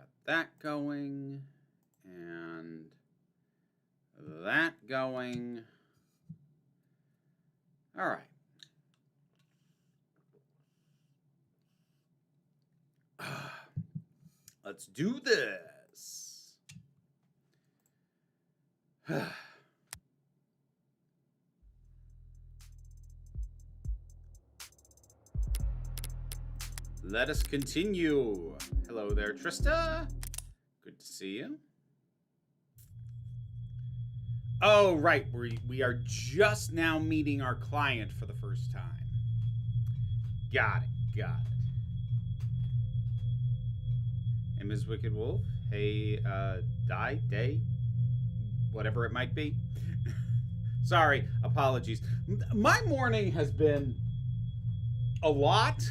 Got that going. And that going. All right. Let's do this. Let us continue. Hello there, Trista. Good to see you. Oh, right. We are just now meeting our client for the first time. Got it. Hey, Ms. Wicked Wolf. Hey, Day, whatever it might be. Sorry, apologies. My morning has been a lot.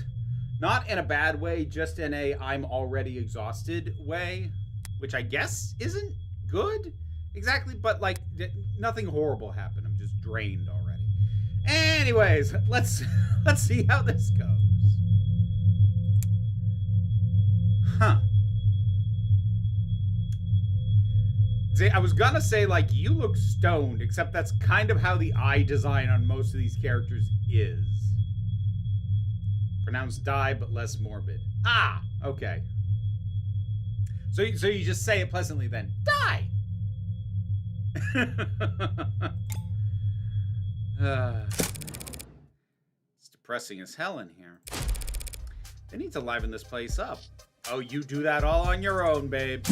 Not in a bad way, just in a I'm already exhausted way, which I guess isn't good exactly, but like nothing horrible happened. I'm just drained already. Anyways, let's see how this goes. Huh. See, I was gonna say like you look stoned, except that's kind of how the eye design on most of these characters is. Pronounced die, but less morbid. Ah, okay. So you just say it pleasantly then. Die! It's depressing as hell in here. They need to liven this place up. Oh, you do that all on your own, babe.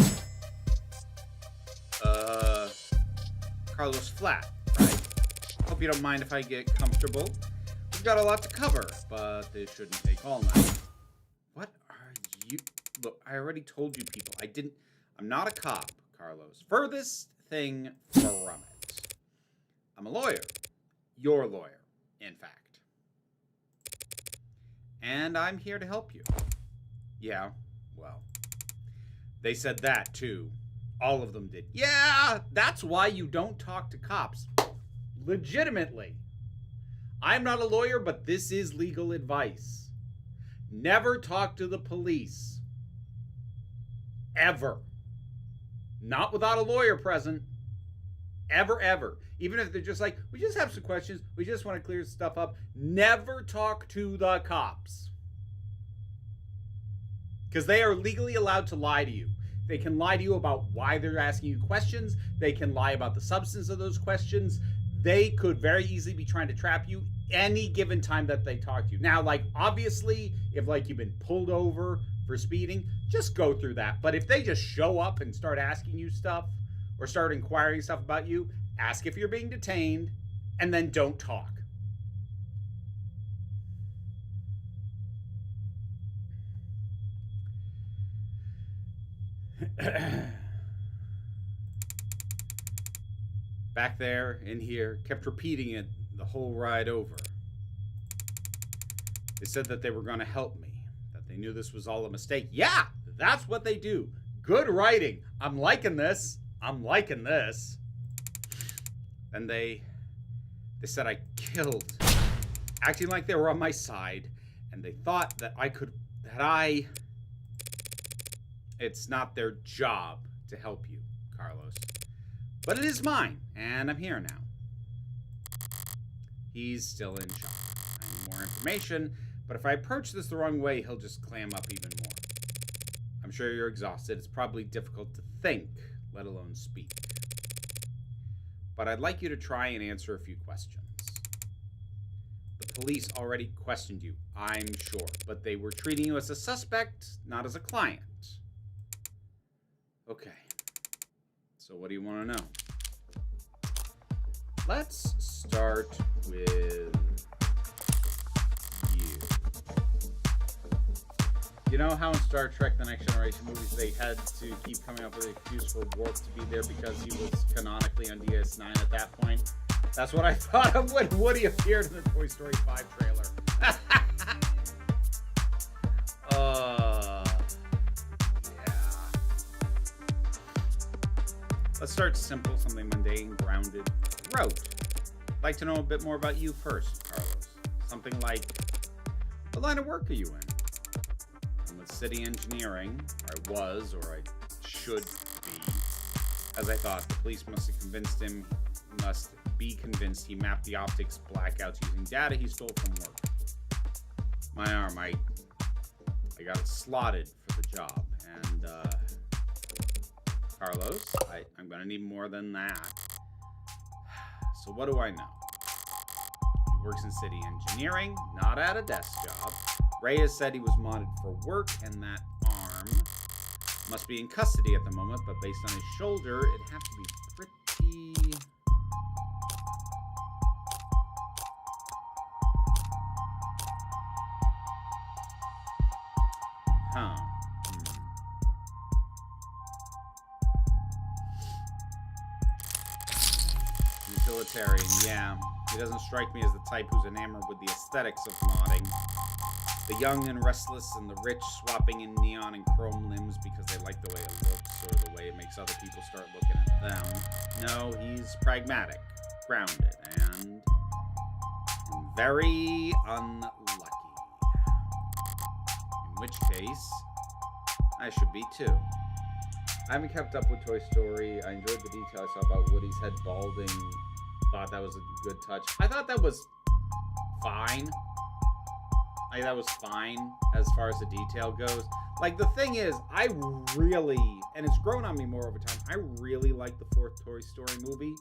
Carlos Flat, right? Hope you don't mind if I get comfortable. We've got a lot to cover, but this shouldn't take all night. What are you? Look, I already told you people. I'm not a cop, Carlos. Furthest thing from it. I'm a lawyer. Your lawyer, in fact. And I'm here to help you. Yeah, well. They said that, too. All of them did. Yeah, that's why you don't talk to cops. Legitimately. I'm not a lawyer, but this is legal advice. Never talk to the police. Ever. Not without a lawyer present. Ever. Even if they're just like, we just have some questions. We just want to clear stuff up. Never talk to the cops. Because they are legally allowed to lie to you. They can lie to you about why they're asking you questions. They can lie about the substance of those questions. They could very easily be trying to trap you any given time that they talk to you. Now, like, obviously, if, like, you've been pulled over for speeding, just go through that. But if they just show up and start asking you stuff or start inquiring stuff about you, ask if you're being detained, and then don't talk. Back there, in here, kept repeating it the whole ride over. They said that they were going to help me, that they knew this was all a mistake. Yeah, that's what they do. Good writing. I'm liking this. And they said I killed, acting like they were on my side, and they thought that it's not their job to help you, Carlos. But it is mine, and I'm here now. He's still in shock. I need more information, but if I approach this the wrong way, he'll just clam up even more. I'm sure you're exhausted. It's probably difficult to think, let alone speak. But I'd like you to try and answer a few questions. The police already questioned you, I'm sure, but they were treating you as a suspect, not as a client. Okay. So what do you want to know? Let's start with you. You know how in Star Trek The Next Generation movies they had to keep coming up with an excuse for Worf to be there because he was canonically on DS9 at that point? That's what I thought of when Woody appeared in the Toy Story 5 trailer. Let's start simple, something mundane, grounded. Rote. I'd like to know a bit more about you first, Carlos. Something like, what line of work are you in? And let's City Engineering, or I was, or I should be. As I thought, the police must be convinced he mapped the optics blackouts using data he stole from work. My arm, I got it slotted for the job, and Carlos, I'm gonna need more than that. So what do I know? He works in city engineering, not at a desk job. Reyes said he was modded for work, and that arm must be in custody at the moment, but based on his shoulder, it'd have to be pretty... Huh. Utilitarian, yeah. He doesn't strike me as the type who's enamored with the aesthetics of modding. The young and restless and the rich swapping in neon and chrome limbs because they like the way it looks or the way it makes other people start looking at them. No, he's pragmatic, grounded, and very unlucky. In which case, I should be too. I haven't kept up with Toy Story. I enjoyed the detail I saw about Woody's head balding. Thought that was a good touch. I thought that was fine. That was fine as far as the detail goes. Like, the thing is, I really, and it's grown on me more over time, I really like the fourth Toy Story movie,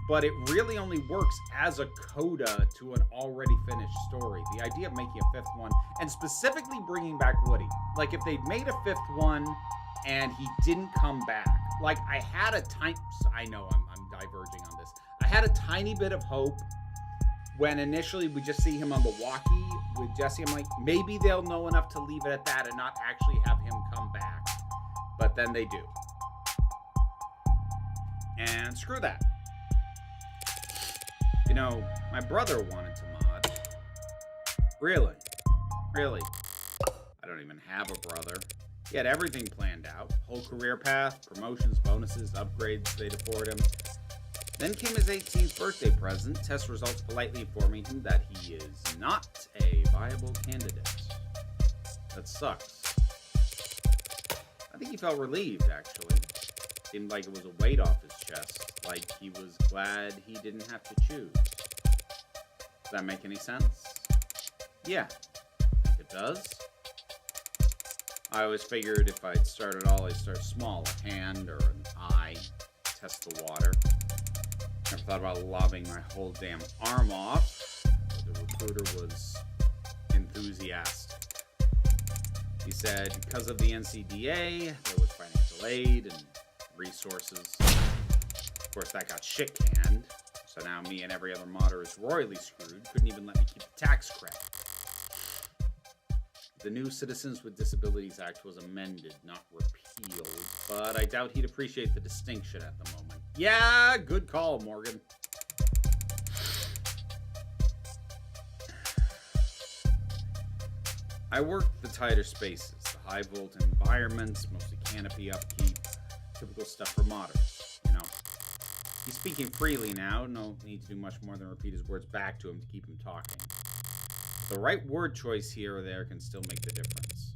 but it really only works as a coda to an already finished story. The idea of making a fifth one, and specifically bringing back Woody. Like, if they'd made a fifth one and he didn't come back, like, I had a tiny, I know I'm diverging on this. I had a tiny bit of hope when initially we just see him on the walkie with Jesse. I'm like, maybe they'll know enough to leave it at that and not actually have him come back. But then they do. And screw that. You know, my brother wanted to mod. Really? Really? I don't even have a brother. He had everything planned out. Whole career path, promotions, bonuses, upgrades they'd afford him. Then came his 18th birthday present, test results politely informing him that he is not a viable candidate. That sucks. I think he felt relieved, actually. Seemed like it was a weight off his chest, like he was glad he didn't have to choose. Does that make any sense? Yeah, I think it does. I always figured if I'd start at all, I'd start small, a hand or an eye, test the water. Never thought about lobbing my whole damn arm off. The recruiter was enthusiastic. He said because of the NCDA, there was financial aid and resources. Of course, that got shit canned. So now me and every other modder is royally screwed. Couldn't even let me keep the tax credit. The new Citizens with Disabilities Act was amended, not repealed, but I doubt he'd appreciate the distinction at the moment. Yeah, good call, Morgan. I worked the tighter spaces, the high volt environments, mostly canopy upkeep, typical stuff for modders, you know. He's speaking freely now, no need to do much more than repeat his words back to him to keep him talking. The right word choice here or there can still make the difference.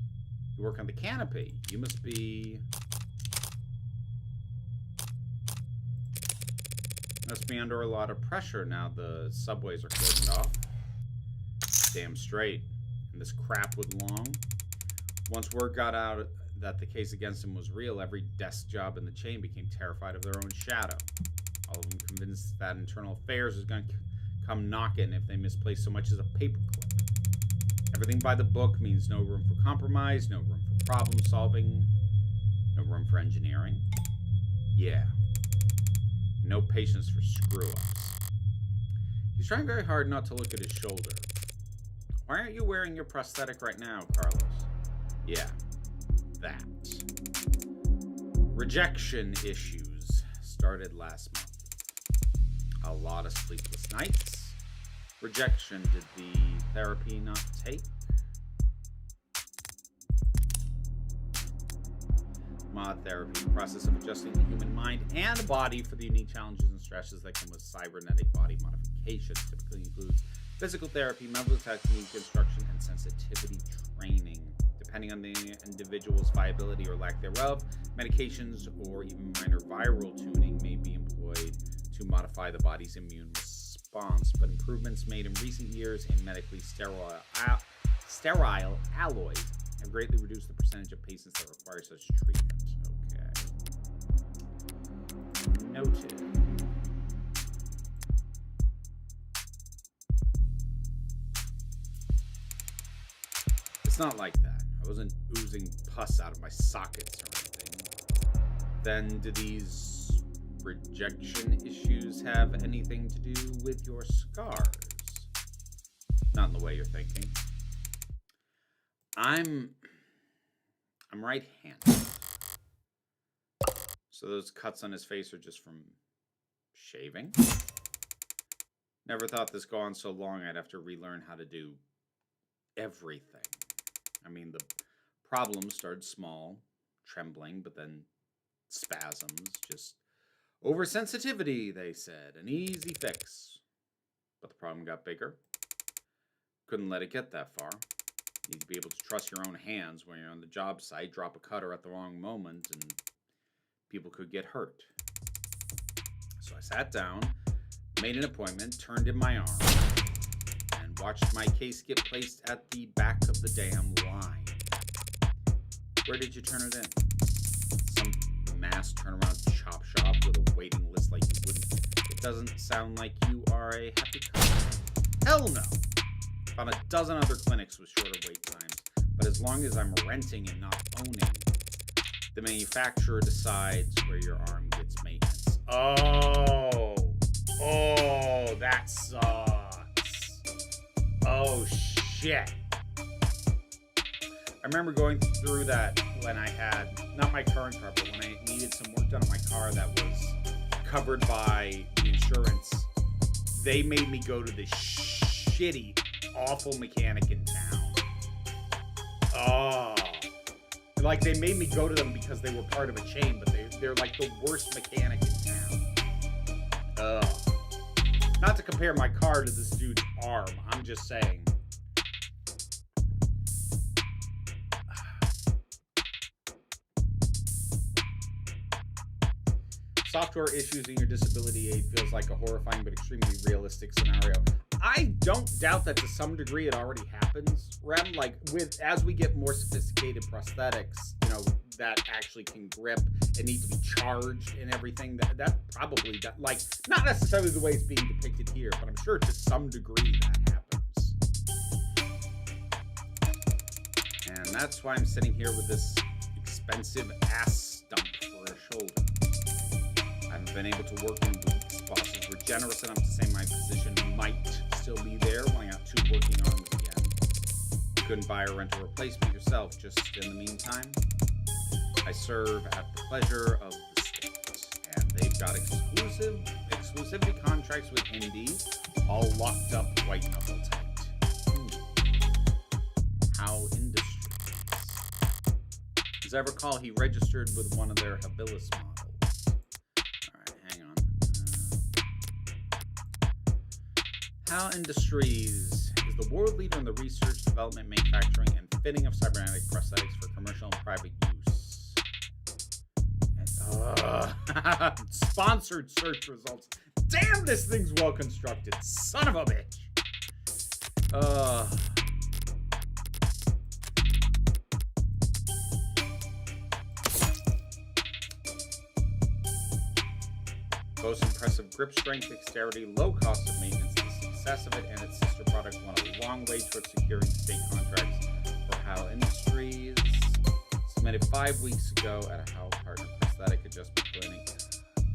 You work on the canopy. You must be under a lot of pressure now the subways are cordoned off. Damn straight. And this crap with Long. Once word got out that the case against him was real, every desk job in the chain became terrified of their own shadow. All of them convinced that internal affairs was going to come knocking if they misplaced so much as a paperclip. Everything by the book means no room for compromise, no room for problem solving, no room for engineering. Yeah. No patience for screw-ups. He's trying very hard not to look at his shoulder. Why aren't you wearing your prosthetic right now, Carlos? Yeah, that. Rejection issues started last month. A lot of sleepless nights. Rejection, did the therapy not take? Mod therapy, the process of adjusting the human mind and body for the unique challenges and stresses that come with cybernetic body modifications. Typically includes physical therapy, mental technique, instruction, and sensitivity training. depending on the individual's viability or lack thereof. Medications or even minor viral tuning may be employed to modify the body's immune response, but improvements made in recent years in medically sterile alloys have greatly reduced the percentage of patients that require such treatment. Okay. Noted. It's not like that. I wasn't oozing pus out of my sockets or anything. Then do these rejection issues have anything to do with your scars? Not in the way you're thinking. I'm right-handed. So those cuts on his face are just from shaving? Never thought this go on so long I'd have to relearn how to do everything. I mean, the problem started small, trembling, but then spasms, just oversensitivity, they said, an easy fix. But the problem got bigger. Couldn't let it get that far. You need to be able to trust your own hands when you're on the job site, drop a cutter at the wrong moment, and people could get hurt. So I sat down, made an appointment, turned in my arm, and watched my case get placed at the back of the damn line. Where did you turn it in? Some mass turnaround chop shop with a waiting list like you wouldn't. It doesn't sound like you are a happy customer. Hell no! Found a dozen other clinics with shorter wait times, but as long as I'm renting and not owning, the manufacturer decides where your arm gets maintenance. Oh, that sucks. Oh, shit. I remember going through that when I had, not my current car, but when I needed some work done on my car that was covered by the insurance. They made me go to this shitty, awful mechanic in town. Oh. Like, they made me go to them because they were part of a chain, but they're like the worst mechanic in town. Ugh. Not to compare my car to this dude's arm, I'm just saying. Software issues in your disability aid feels like a horrifying but extremely realistic scenario. I don't doubt that to some degree it already happens, Rem. Like, as we get more sophisticated prosthetics, that actually can grip and need to be charged and everything, that probably, like, not necessarily the way it's being depicted here, but I'm sure to some degree that happens. And that's why I'm sitting here with this expensive ass stump for a shoulder. I haven't been able to work in boots. Bosses were generous enough to say my position might still be there when I got 2 working arms again. You couldn't buy or rent a replacement yourself. Just in the meantime, I serve at the pleasure of the state, and they've got exclusivity contracts with Indy, all locked up white knuckle tight. How Industries. As I recall, he registered with one of their Habilis models. How Industries is the world leader in the research, development, manufacturing, and fitting of cybernetic prosthetics for commercial and private use. Sponsored search results. Damn, this thing's well constructed. Son of a bitch. Boasts impressive grip strength, dexterity, low cost of maintenance. Of it and its sister product went a long way towards securing state contracts for How Industries. Submitted 5 weeks ago at a How Partner Prosthetic Adjustment Clinic.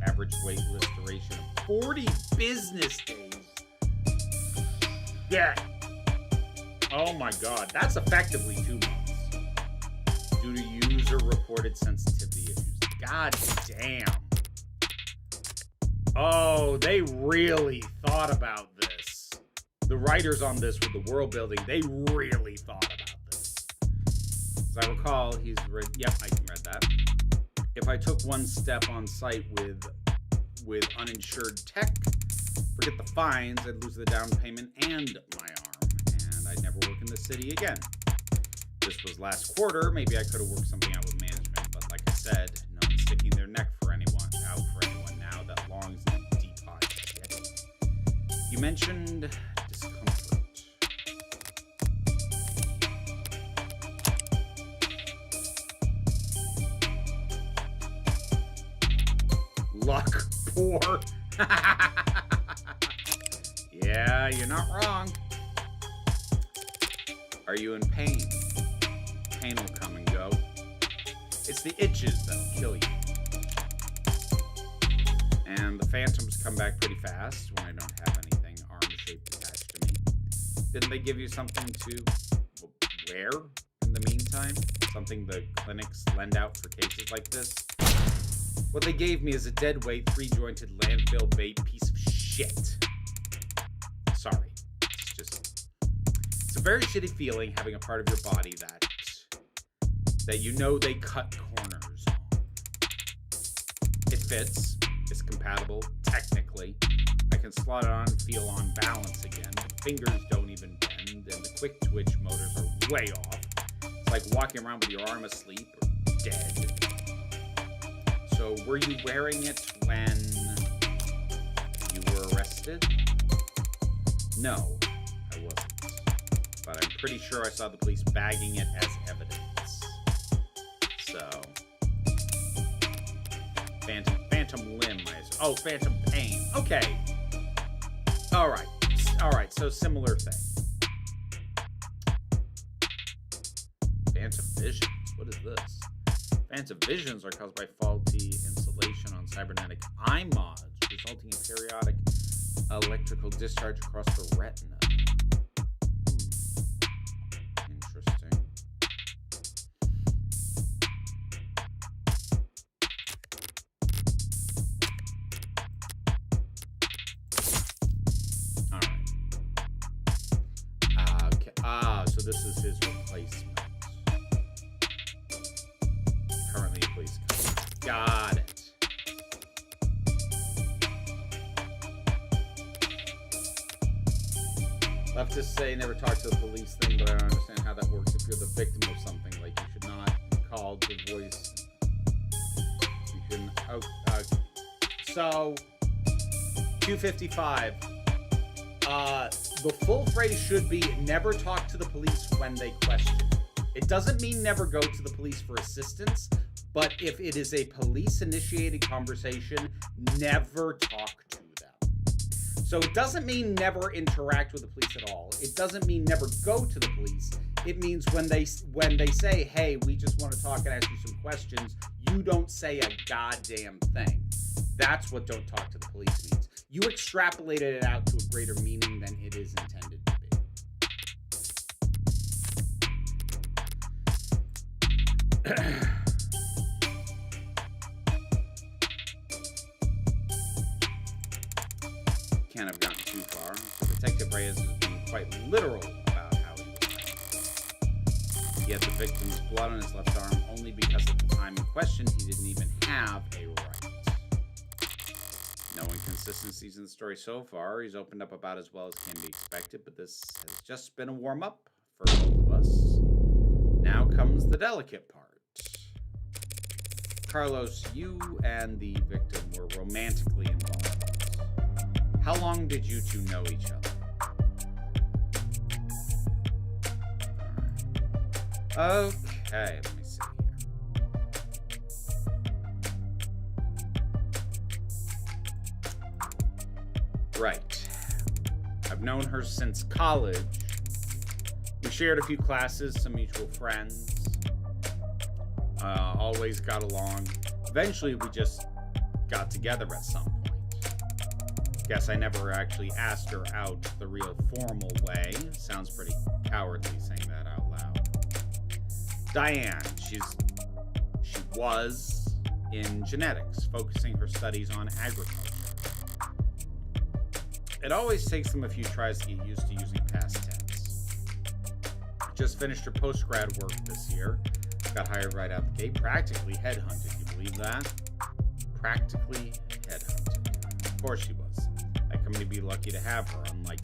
Average wait list duration of 40 business days. Yeah. Oh my god, that's effectively 2 months. Due to user-reported sensitivity issues. God damn. Oh, they really thought about this. The writers on this with the world building, they really thought about this. As I recall, he's read. Yep, I can read that. If I took one step on site with uninsured tech, forget the fines, I'd lose the down payment and my arm, and I'd never work in the city again. this was last quarter, maybe I could have worked something out with management. But like I said, no one's sticking their neck for anyone now that longs in the deep hot shit. You mentioned discomfort. Luck poor. Yeah, you're not wrong. Are you in pain? Pain will come and go. It's the itches that'll kill you. And the phantoms come back pretty fast when I don't have anything arm-shaped attached to me. Didn't they give you something to wear in the meantime? Something the clinics lend out for cases like this? What they gave me is a deadweight, 3-jointed, landfill-bait piece of shit. Sorry. It's a very shitty feeling having a part of your body that you know they cut corners on. It fits. It's compatible, technically. I can slot it on and feel on balance again. The fingers don't even bend, and the quick twitch motors are way off. It's like walking around with your arm asleep or dead. So, were you wearing it when you were arrested? No, I wasn't. But I'm pretty sure I saw the police bagging it as evidence. So, phantom limb. Phantom pain. Okay. All right. So similar thing. Phantom visions. What is this? Phantom visions are caused by faulty insulation on cybernetic eye mods, resulting in periodic electrical discharge across the retina. Interesting. All right. Okay. So this is his replacement. Currently a police car. Got it. Left to say never talk to the police thing, but I don't understand how that works if you're the victim of something. Like, you should not call the voice. You can. So 255. The full phrase should be never talk to the police when they question. It doesn't mean never go to the police for assistance, but if it is a police-initiated conversation, never talk to them. So it doesn't mean never interact with the police at all. It doesn't mean never go to the police. It means when they say, hey, we just want to talk and ask you some questions, you don't say a goddamn thing. That's what don't talk to the police means. You extrapolated it out to a greater meaning than it is intended to be. Can't have gotten too far. Detective Reyes has been quite literal about how he was found. He had the victim's blood on his left arm only because at the time in question he didn't even have a right. No inconsistencies in the story so far. He's opened up about as well as can be expected, but this has just been a warm-up for both of us. Now comes the delicate part. Carlos, you and the victim were romantically involved. How long did you two know each other? All right. Okay, let me see here. Right. I've known her since college. We shared a few classes, some mutual friends. Always got along. Eventually, we just got together at some point. Guess I never actually asked her out the real formal way. Sounds pretty cowardly saying that out loud. Diane, she was in genetics, focusing her studies on agriculture. It always takes them a few tries to get used to using past tense. Just finished her post-grad work this year. Got hired right out the gate. Practically headhunted. You believe that? Practically headhunted. Of course she was. That company would be lucky to have her, unlike...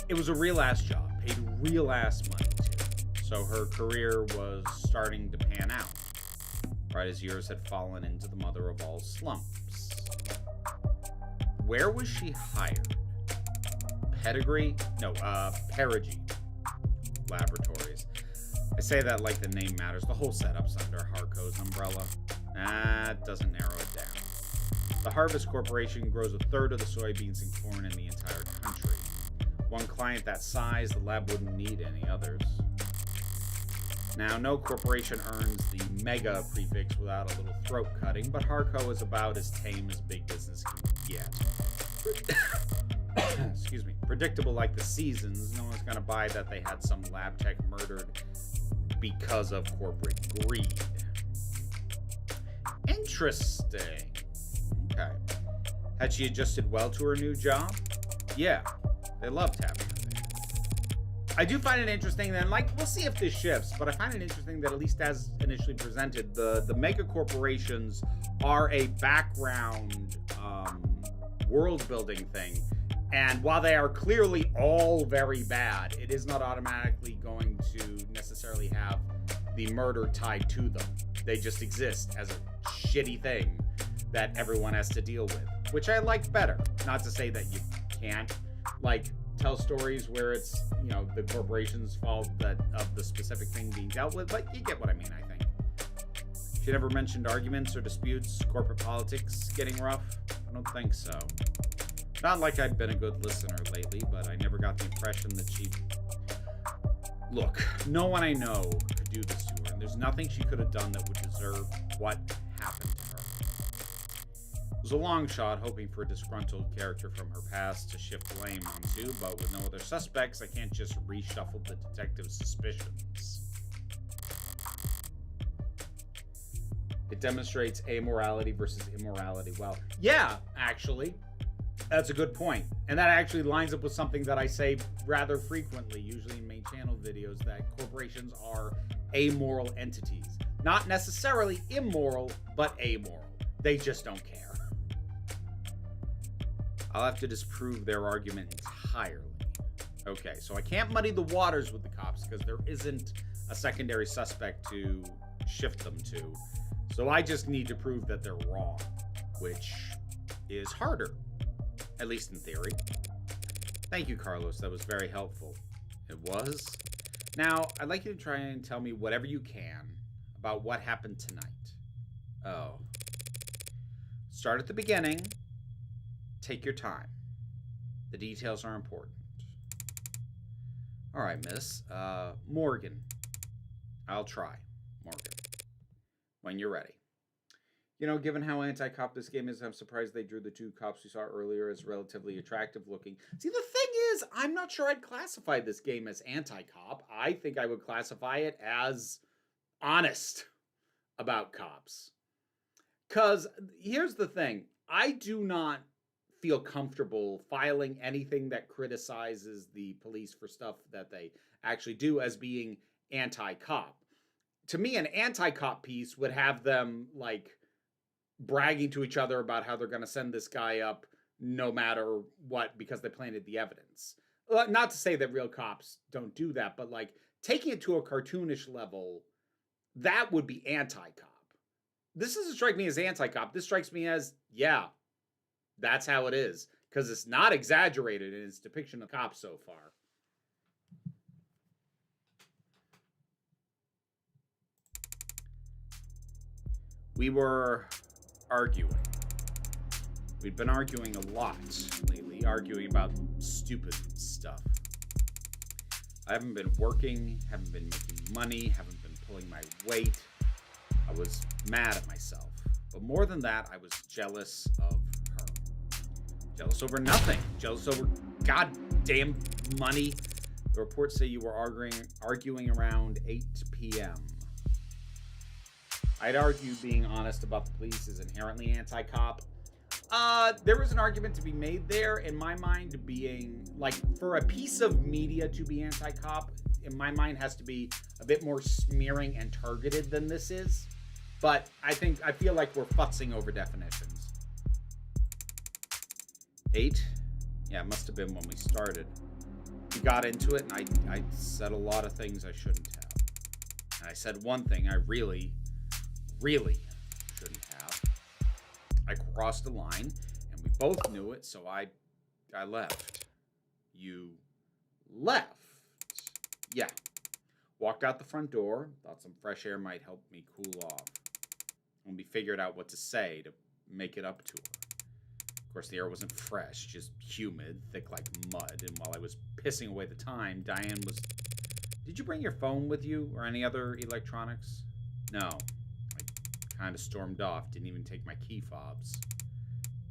It was a real-ass job. Paid real-ass money, too. So her career was starting to pan out, right as years had fallen into the mother of all slumps. Where was she hired? Perigee Laboratories. I say that like the name matters. The whole setup's under Harco's umbrella. That doesn't narrow it down. The Harvest Corporation grows a third of the soybeans and corn in the entire country. One client that size, the lab wouldn't need any others. Now, no corporation earns the mega prefix without a little throat cutting, but Harco is about as tame as big business can get. Excuse me. Predictable like the seasons, no one's going to buy that they had some lab tech murdered because of corporate greed. Interesting. Okay. Had she adjusted well to her new job? Yeah. They loved having her there. I do find it interesting then, like, we'll see if this shifts, but I find it interesting that at least as initially presented, the mega corporations are a background world building thing. And while they are clearly all very bad, it is not automatically going to necessarily have the murder tied to them. They just exist as a shitty thing that everyone has to deal with, which I like better. Not to say that you can't, like, tell stories where it's, you know, the corporation's fault that of the specific thing being dealt with, but you get what I mean, I think. She never mentioned arguments or disputes, corporate politics getting rough? I don't think so. Not like I'd been a good listener lately, but I never got the impression that she... Look, no one I know could do this to her, and there's nothing she could have done that would deserve what happened to her. It was a long shot, hoping for a disgruntled character from her past to shift blame onto, but with no other suspects, I can't just reshuffle the detective's suspicions. It demonstrates amorality versus immorality well. Yeah, actually. That's a good point. And that actually lines up with something that I say rather frequently, usually in main channel videos, that corporations are amoral entities. Not necessarily immoral, but amoral. They just don't care. I'll have to disprove their argument entirely. Okay, so I can't muddy the waters with the cops because there isn't a secondary suspect to shift them to. So I just need to prove that they're wrong, which is harder. At least in theory. Thank you, Carlos. That was very helpful. It was? Now, I'd like you to try and tell me whatever you can about what happened tonight. Oh. Start at the beginning. Take your time. The details are important. All right, miss. Morgan. I'll try. Morgan. When you're ready. You know, given how anti-cop this game is, I'm surprised they drew the two cops we saw earlier as relatively attractive looking. See, the thing is, I'm not sure I'd classify this game as anti-cop. I think I would classify it as honest about cops. Because here's the thing. I do not feel comfortable filing anything that criticizes the police for stuff that they actually do as being anti-cop. To me, an anti-cop piece would have them, like, bragging to each other about how they're going to send this guy up no matter what because they planted the evidence. Not to say that real cops don't do that, but like taking it to a cartoonish level, that would be anti-cop. This doesn't strike me as anti-cop. This strikes me as, yeah, that's how it is. Because it's not exaggerated in its depiction of cops so far. We were arguing. We'd been arguing a lot lately, arguing about stupid stuff. I haven't been working, haven't been making money, haven't been pulling my weight. I was mad at myself. But more than that, I was jealous of her. Jealous over nothing. Jealous over goddamn money. The reports say you were arguing around 8 p.m. I'd argue being honest about the police is inherently anti-cop. There was an argument to be made there, in my mind, being, like, for a piece of media to be anti-cop, in my mind, has to be a bit more smearing and targeted than this is. But I feel like we're futzing over definitions. 8? Yeah, it must have been when we started. We got into it, and I said a lot of things I shouldn't have. I said one thing I really, really shouldn't have. I crossed the line, and we both knew it, so I left. You left. Yeah. Walked out the front door, thought some fresh air might help me cool off. And we figured out what to say to make it up to her. Of course, the air wasn't fresh, just humid, thick like mud, and while I was pissing away the time, Diane was... Did you bring your phone with you, or any other electronics? No. I kind of stormed off, didn't even take my key fobs.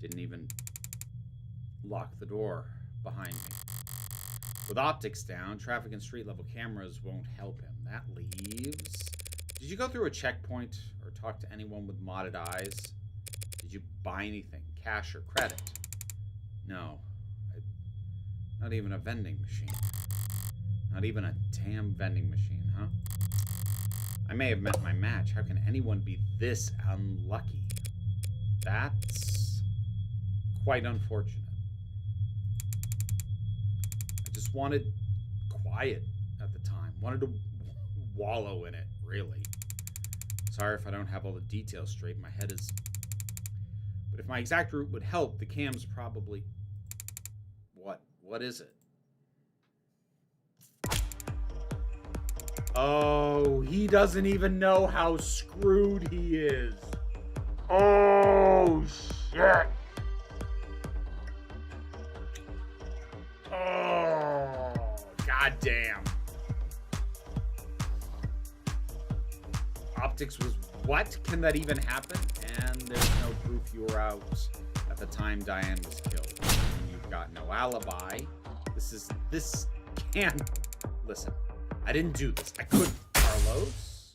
Didn't even lock the door behind me. With optics down, traffic and street level cameras won't help him. That leaves... Did you go through a checkpoint or talk to anyone with modded eyes? Did you buy anything, cash or credit? No. Not even a vending machine. Not even a damn vending machine, huh? I may have met my match. How can anyone be this unlucky? That's quite unfortunate. I just wanted quiet at the time. Wanted to wallow in it, really. Sorry if I don't have all the details straight. My head is... But if my exact route would help, the cam's probably... What? What is it? Oh, he doesn't even know how screwed he is. Oh, shit. Oh, goddamn. Optics was what? Can that even happen? And there's no proof you were out at the time Diane was killed. You've got no alibi. This can't... Listen. I didn't do this. I couldn't. Carlos,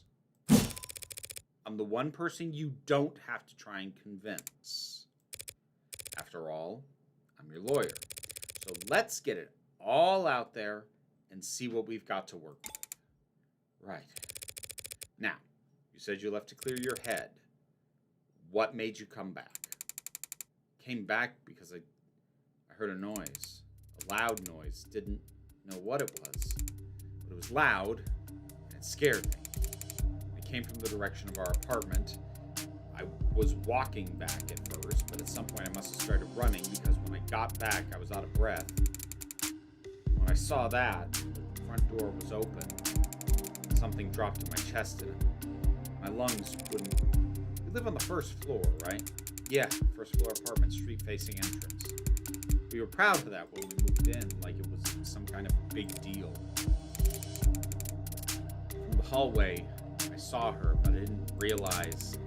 I'm the one person you don't have to try and convince. After all, I'm your lawyer. So let's get it all out there and see what we've got to work with. Right. Now, you said you left to clear your head. What made you come back? Came back because I heard a noise. A loud noise. Didn't know what it was. It was loud, and it scared me. It came from the direction of our apartment. I was walking back at first, but at some point I must have started running because when I got back, I was out of breath. When I saw that, the front door was open. Something dropped in my chest and my lungs wouldn't... We live on the first floor, right? Yeah, first floor apartment, street-facing entrance. We were proud of that when we moved in, like it was some kind of big deal. From the hallway, I saw her, but I didn't realize.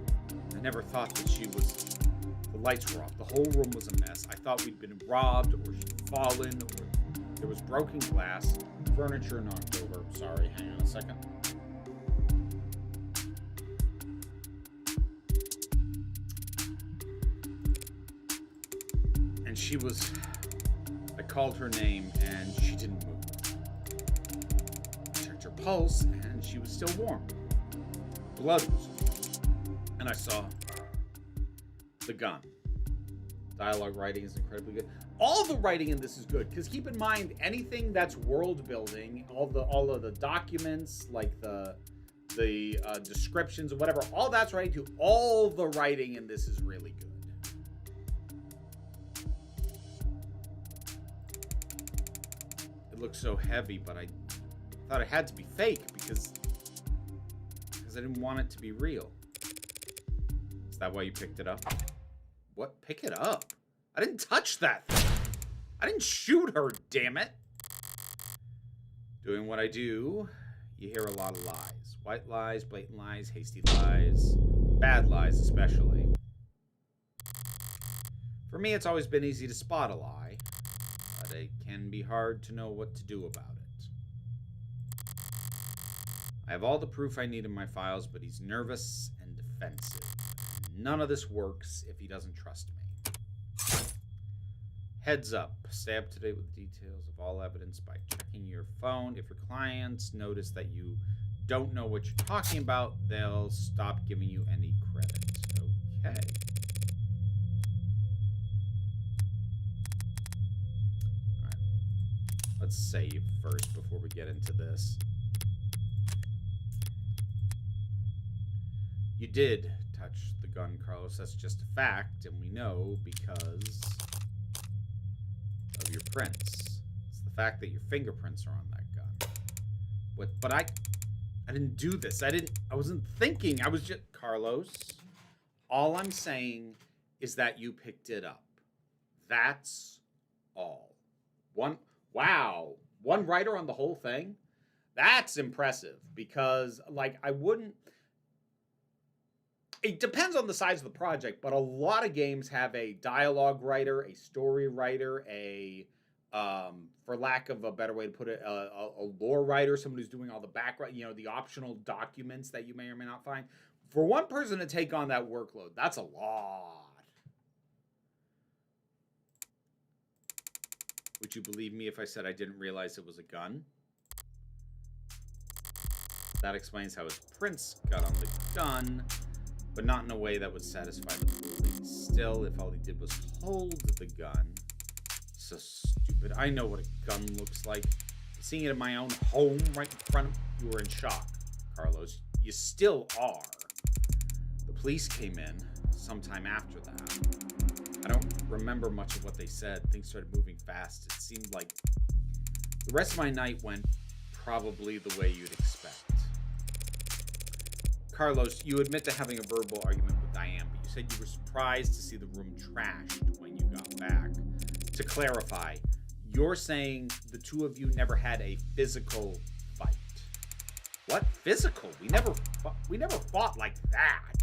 I never thought that she was... The lights were off. The whole room was a mess. I thought we'd been robbed, or she'd fallen, or there was broken glass, furniture knocked over. Sorry, hang on a second. And she was... I called her name, and she didn't move. I checked her pulse, and she was still warm. Blood was warm. And I saw the gun. Dialogue writing is incredibly good. All the writing in this is good, because keep in mind, anything that's world building, all of the documents, like the descriptions or whatever, all that's writing too. All the writing in this is really good. Looked so heavy, but I thought it had to be fake because I didn't want it to be real. Is that why you picked it up? What? Pick it up? I didn't touch that thing. I didn't shoot her, damn it. Doing what I do, you hear a lot of lies. White lies, blatant lies, hasty lies, bad lies especially. For me, it's always been easy to spot a lie. But it can be hard to know what to do about it. I have all the proof I need in my files, but he's nervous and defensive. None of this works if he doesn't trust me. Heads up. Stay up to date with details of all evidence by checking your phone. If your clients notice that you don't know what you're talking about, they'll stop giving you any credit. Okay. Let's save first before we get into this. You did touch the gun, Carlos. That's just a fact, and we know because of your prints. It's the fact that your fingerprints are on that gun. But I didn't do this. I wasn't thinking. I was just... Carlos, all I'm saying is that you picked it up. That's all. Wow. One writer on the whole thing? That's impressive because, like, I wouldn't... It depends on the size of the project, but a lot of games have a dialogue writer, a story writer, for lack of a better way to put it, a lore writer, someone who's doing all the background, the optional documents that you may or may not find. For one person to take on that workload, that's a lot. Would you believe me if I said I didn't realize it was a gun? That explains how his prints got on the gun, but not in a way that would satisfy the police. Still, if all he did was hold the gun... So stupid. I know what a gun looks like. Seeing it in my own home right in front of you were in shock, Carlos. You still are. The police came in sometime after that. I don't remember much of what they said. Things started moving fast. It seemed like the rest of my night went probably the way you'd expect. Carlos, you admit to having a verbal argument with Diane, but you said you were surprised to see the room trashed when you got back. To clarify, you're saying the two of you never had a physical fight. What? Physical? We never fought like that.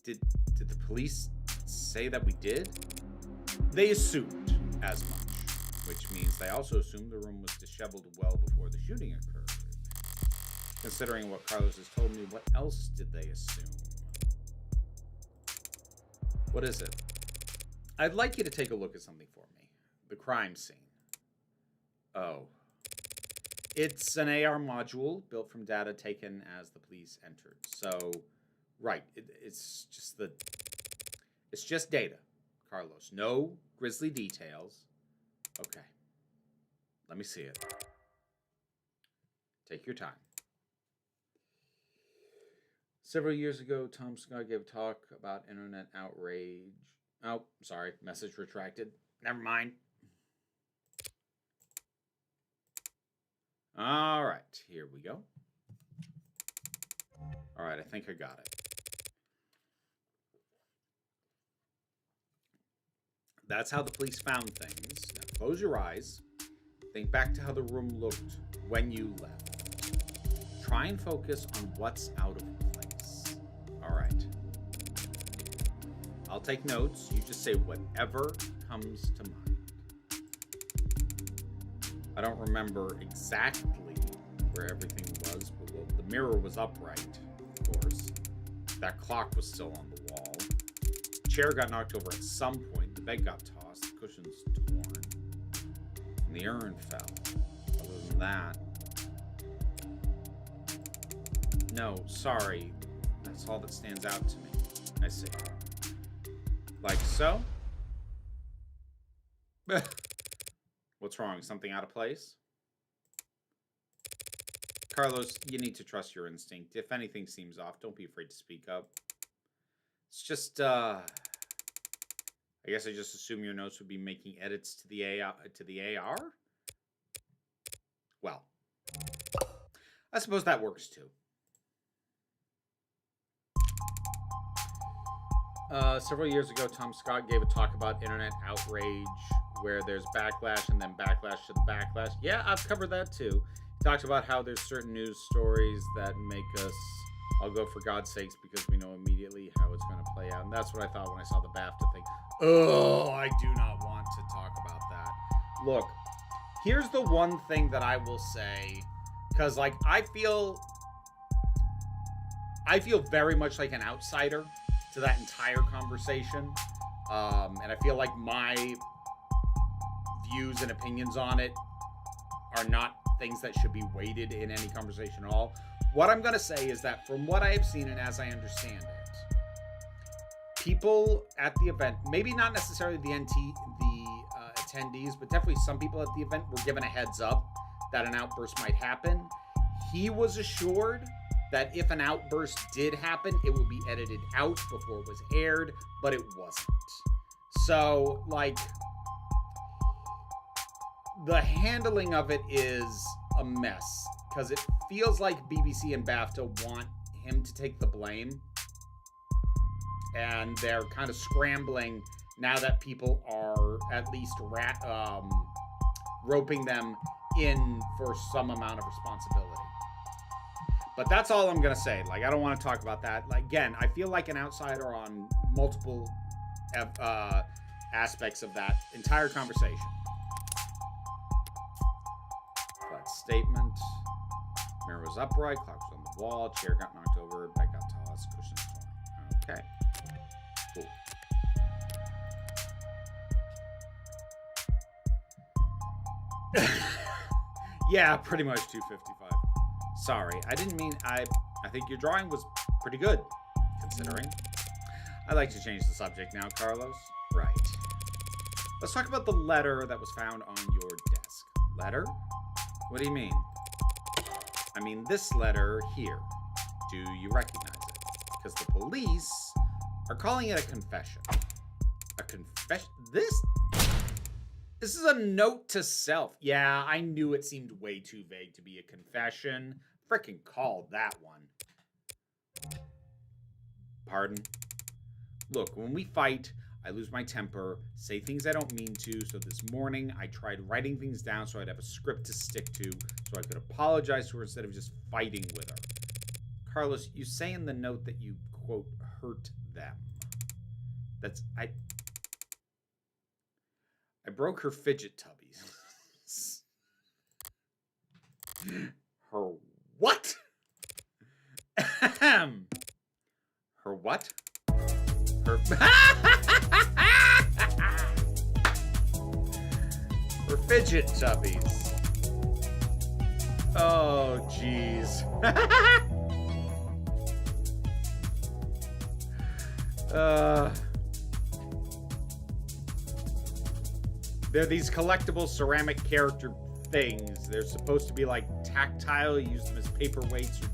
Did the police say that we did? They assumed as much, which means they also assumed the room was disheveled well before the shooting occurred. Considering what Carlos has told me, what else did they assume? What is it? I'd like you to take a look at something for me. The crime scene. Oh. It's an AR module built from data taken as the police entered. So, right. It's just data, Carlos. No grisly details. Okay. Let me see it. Take your time. Several years ago, Tom Scott gave a talk about internet outrage. Oh, sorry. Message retracted. Never mind. All right. Here we go. All right. I think I got it. That's how the police found things. Now close your eyes. Think back to how the room looked when you left. Try and focus on what's out of place. All right. I'll take notes. You just say whatever comes to mind. I don't remember exactly where everything was, but the mirror was upright, of course. That clock was still on the wall. The chair got knocked over at some point. The bed got tossed. The cushions torn. And the urn fell. Other than that... No, sorry. That's all that stands out to me. I see. Like so? What's wrong? Something out of place? Carlos, you need to trust your instinct. If anything seems off, don't be afraid to speak up. It's just, I guess I just assume your notes would be making edits to the AR? Well, I suppose that works too. Several years ago, Tom Scott gave a talk about internet outrage, where there's backlash and then backlash to the backlash. Yeah, I've covered that too. He talked about how there's certain news stories that make us all go for God's sakes because we know immediately how it's going to play out. And that's what I thought when I saw the BAFTA thing. Oh, I do not want to talk about that. Look, here's the one thing that I will say, because like I feel very much like an outsider to that entire conversation, and I feel like my views and opinions on it are not things that should be weighted in any conversation at all. What I'm going to say is that from what I have seen and as I understand it, people at the event, maybe not necessarily the attendees, but definitely some people at the event were given a heads up that an outburst might happen. He was assured that if an outburst did happen, it would be edited out before it was aired, but it wasn't. So, like, the handling of it is a mess because it feels like BBC and BAFTA want him to take the blame, and they're kind of scrambling now that people are at least roping them in for some amount of responsibility. But that's all I'm gonna say. Like, I don't want to talk about that. Like, again, I feel like an outsider on multiple aspects of that entire conversation. Flat statement. Mirror was upright, clock was on the wall, chair got knocked over, bed got tossed, cushions torn. Okay. Cool. Yeah, pretty much 255. Sorry, I didn't mean I think your drawing was pretty good, considering. I'd like to change the subject now, Carlos. Right. Let's talk about the letter that was found on your desk. Letter? What do you mean? I mean this letter here. Do you recognize it? Because the police are calling it a confession. A confession? This is a note to self. Yeah, I knew it seemed way too vague to be a confession. Frickin' called that one. Pardon? Look, when we fight, I lose my temper, say things I don't mean to, so this morning I tried writing things down so I'd have a script to stick to, so I could apologize to her instead of just fighting with her. Carlos, you say in the note that you, quote, hurt them. That's, I broke her fidget tubbies. Her what? Her what? Her her fidget tubbies. Oh, jeez. They're these collectible ceramic character things. They're supposed to be like tactile. You use them as paperweights or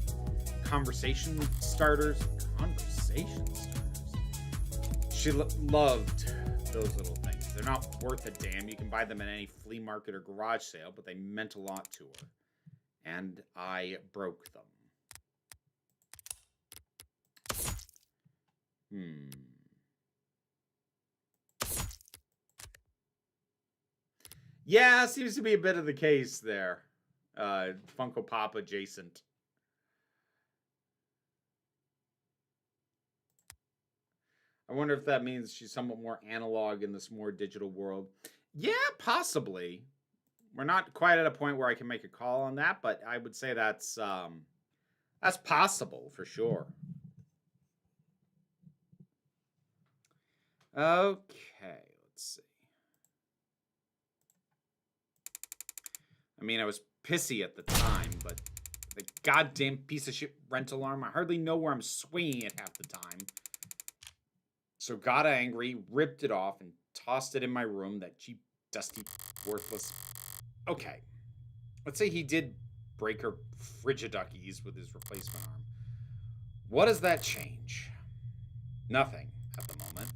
conversation starters. Conversation starters. She loved those little things. They're not worth a damn. You can buy them at any flea market or garage sale, but they meant a lot to her. And I broke them. Yeah, seems to be a bit of the case there. Funko Pop adjacent. I wonder if that means she's somewhat more analog in this more digital world. Yeah, possibly. We're not quite at a point where I can make a call on that, but I would say that's possible for sure. Okay, let's see. I mean, I was pissy at the time, but the goddamn piece of shit rental arm, I hardly know where I'm swinging it half the time. So got angry, ripped it off, and tossed it in my room, that cheap, dusty, worthless... Okay. Let's say he did break her Frigiduckies with his replacement arm. What does that change? Nothing at the moment.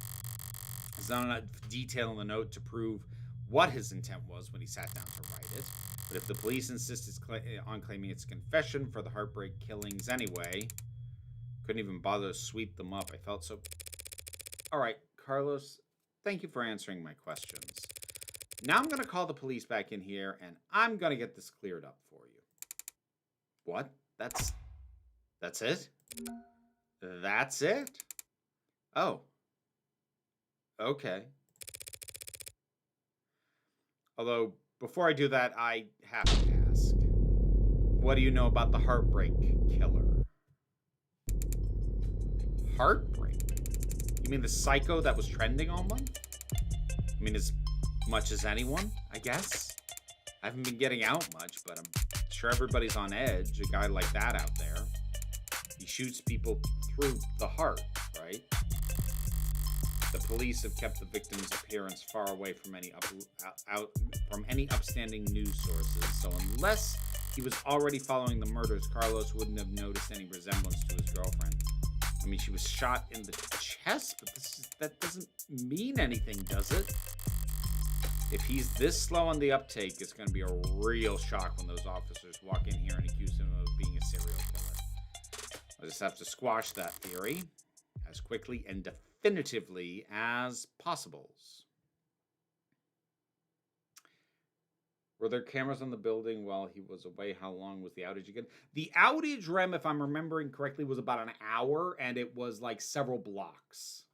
There's not enough detail in the note to prove what his intent was when he sat down to write it. But if the police insist on claiming it's a confession for the Heartbreak killings anyway, couldn't even bother to sweep them up. I felt so... All right, Carlos, thank you for answering my questions. Now I'm going to call the police back in here, and I'm going to get this cleared up for you. What? That's it? That's it? Oh. Okay. Although, before I do that, I have to ask. What do you know about the Heartbreak killer? Heartbreak? You mean the psycho that was trending all month? I mean, as much as anyone, I guess? I haven't been getting out much, but I'm sure everybody's on edge. A guy like that out there. He shoots people through the heart, right? The police have kept the victim's appearance far away from any upstanding news sources, so unless he was already following the murders, Carlos wouldn't have noticed any resemblance to his girlfriend. I mean, she was shot in the chest, but that doesn't mean anything, does it? If he's this slow on the uptake, it's going to be a real shock when those officers walk in here and accuse him of being a serial killer. I just have to squash that theory as quickly and definitively as possible. Were there cameras on the building while he was away? How long was the outage again? The outage, Rem, if I'm remembering correctly, was about an hour, and it was like several blocks.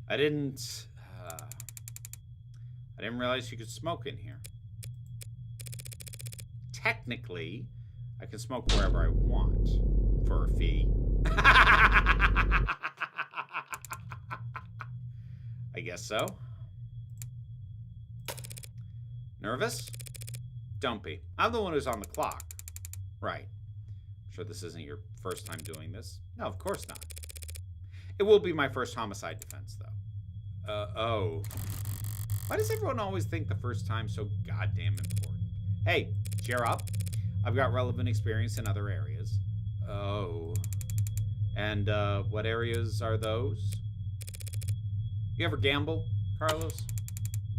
I didn't realize you could smoke in here. Technically, I can smoke wherever I want for a fee. I guess so. Nervous? Don't be. I'm the one who's on the clock. Right. I'm sure this isn't your first time doing this. No, of course not. It will be my first homicide defense, though. Oh. Why does everyone always think the first time's so goddamn important? Hey, cheer up. I've got relevant experience in other areas. Oh. And, what areas are those? You ever gamble, Carlos?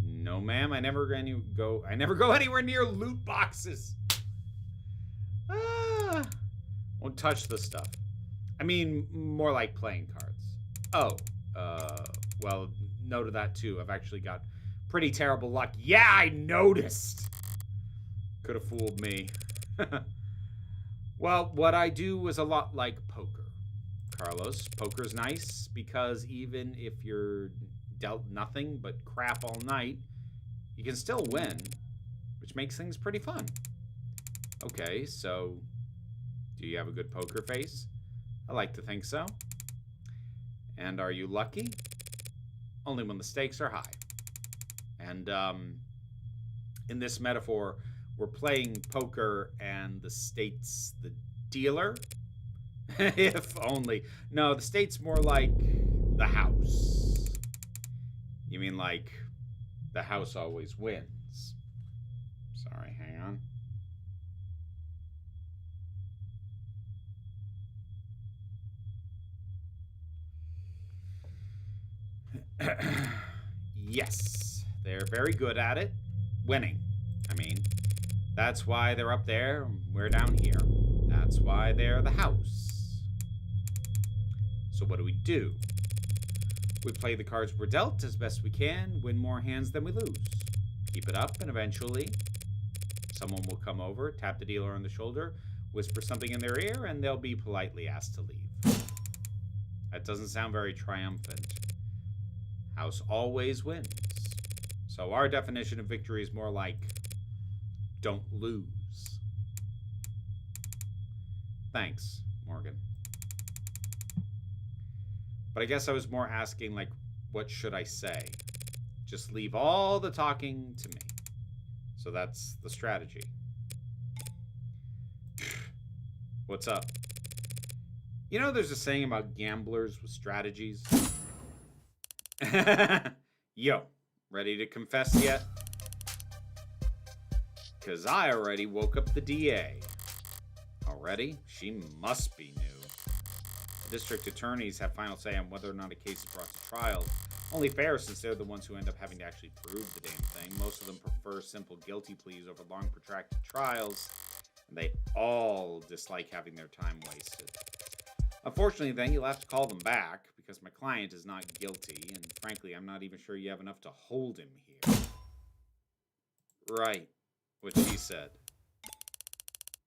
No, ma'am. I never go anywhere near loot boxes. Won't touch the stuff. I mean, more like playing cards. Oh, well, no to that too. I've actually got pretty terrible luck. Yeah, I noticed. Could have fooled me. Well, what I do is a lot like poker, Carlos. Poker's nice because even if you're dealt nothing but crap all night, you can still win, which makes things pretty fun. Okay, so do you have a good poker face? I like to think so. And are you lucky? Only when the stakes are high. And in this metaphor, we're playing poker and the state's the dealer. If only. No, the state's more like the house. You mean like the house always wins? Sorry, hang on. Yes, they're very good at it. Winning, I mean. That's why they're up there, we're down here. That's why they're the house. So what do? We play the cards we're dealt as best we can, win more hands than we lose. Keep it up, and eventually someone will come over, tap the dealer on the shoulder, whisper something in their ear, and they'll be politely asked to leave. That doesn't sound very triumphant. House always wins. So our definition of victory is more like don't lose. Thanks, Morgan. But I guess I was more asking, like, what should I say? Just leave all the talking to me. So that's the strategy. What's up? You know, there's a saying about gamblers with strategies. Yo, ready to confess yet? Because I already woke up the DA. Already? She must be new. The district attorneys have final say on whether or not a case is brought to trial. Only fair since they're the ones who end up having to actually prove the damn thing. Most of them prefer simple guilty pleas over long protracted trials, and they all dislike having their time wasted. Unfortunately, then, you'll have to call them back, because my client is not guilty, and frankly, I'm not even sure you have enough to hold him here. Right. What she said.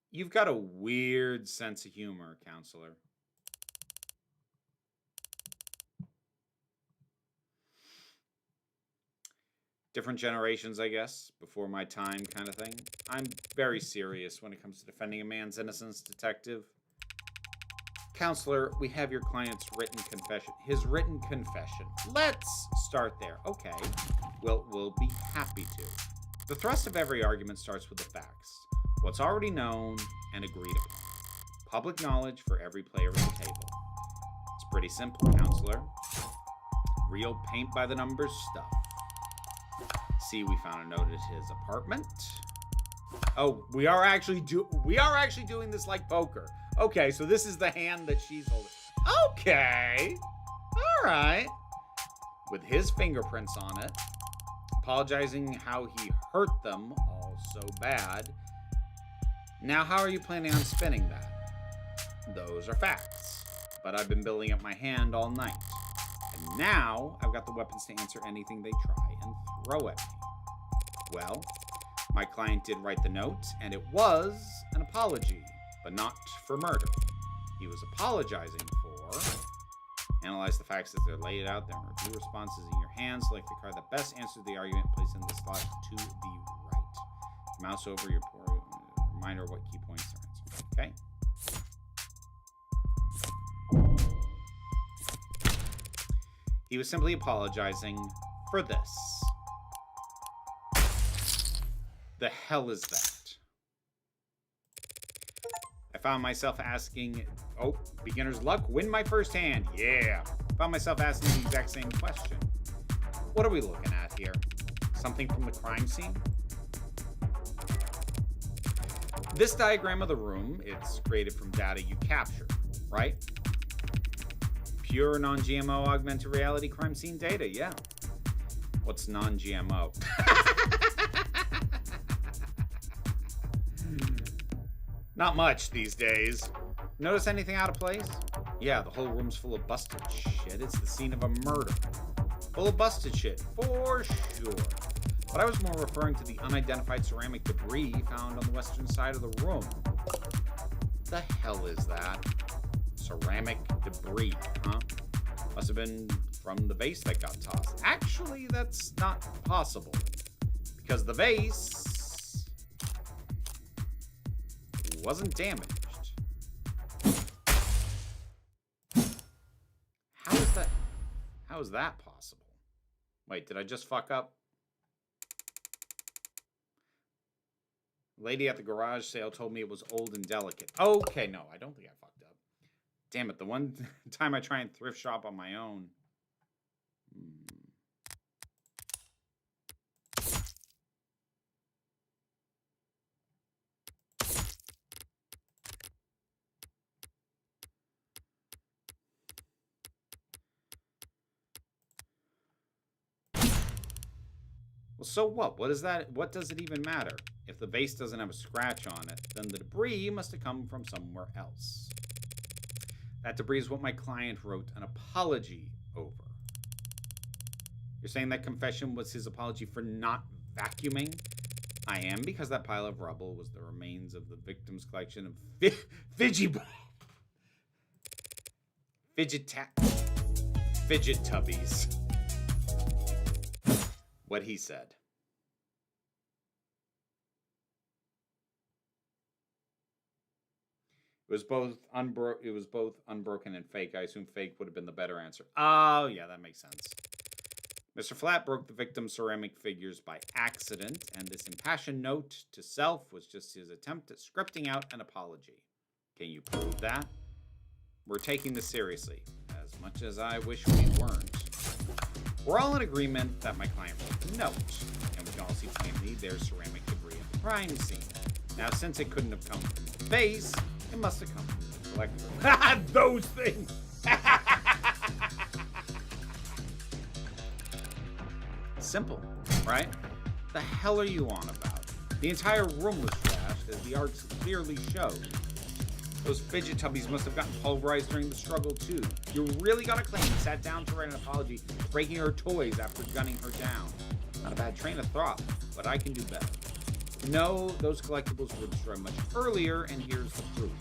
You've got a weird sense of humor, counselor. Different generations, I guess, before my time kind of thing. I'm very serious when it comes to defending a man's innocence, detective. Counselor, we have your client's written confession. His written confession. Let's start there. Okay. We'll be happy to. The thrust of every argument starts with the facts. What's already known and agreed upon. Public knowledge for every player at the table. It's pretty simple, counselor. Real paint by the numbers stuff. See, we found a note at his apartment. Oh, we are actually doing this like poker. Okay, so this is the hand that she's holding. Okay. All right. With his fingerprints on it. Apologizing how he hurt them all so bad. Now, how are you planning on spinning that? Those are facts. But I've been building up my hand all night. And now, I've got the weapons to answer anything they try and throw at me. Well, my client did write the note, and it was an apology, but not for murder. He was apologizing for... Analyze the facts as they're laid out. Then review responses in your hand. Select the card that best answers the argument. Place in the slot to the right. Mouse over your reminder what key points are answered. Okay. He was simply apologizing for this. The hell is that? I found myself asking, beginner's luck, win my first hand. Yeah. Found myself asking the exact same question. What are we looking at here? Something from the crime scene? This diagram of the room, it's created from data you captured, right? Pure non-GMO augmented reality crime scene data, yeah. What's non-GMO? Not much these days. Notice anything out of place? Yeah, the whole room's full of busted shit. It's the scene of a murder. Full of busted shit, for sure. But I was more referring to the unidentified ceramic debris found on the western side of the room. The hell is that? Ceramic debris, huh? Must have been from the vase that got tossed. Actually, that's not possible. Because the vase wasn't damaged. How is that possible? Wait, did I just fuck up? Lady at the garage sale told me it was old and delicate. Okay, no, I don't think I fucked up. Damn it, the one time I try and thrift shop on my own. Well, so what? What is that? What does it even matter? If the vase doesn't have a scratch on it, then the debris must have come from somewhere else. That debris is what my client wrote an apology over. You're saying that confession was his apology for not vacuuming? I am, because that pile of rubble was the remains of the victim's collection of fidget tubbies. What he said. It was both unbroken and fake. I assume fake would have been the better answer. Oh, yeah, that makes sense. Mr. Flat broke the victim's ceramic figures by accident, and this impassioned note to self was just his attempt at scripting out an apology. Can you prove that? We're taking this seriously, as much as I wish we weren't. We're all in agreement that my client wrote the note, and we can all see plainly there's ceramic debris at the crime scene. Now, since it couldn't have come from the vase, it must have come from the collector. Those things! Simple, right? The hell are you on about? The entire room was trashed, as the arts clearly showed. Those fidget tubbies must have gotten pulverized during the struggle, too. You're really gonna claim he sat down to write an apology, breaking her toys after gunning her down? Not a bad train of thought, but I can do better. No, those collectibles were destroyed much earlier, and here's the proof.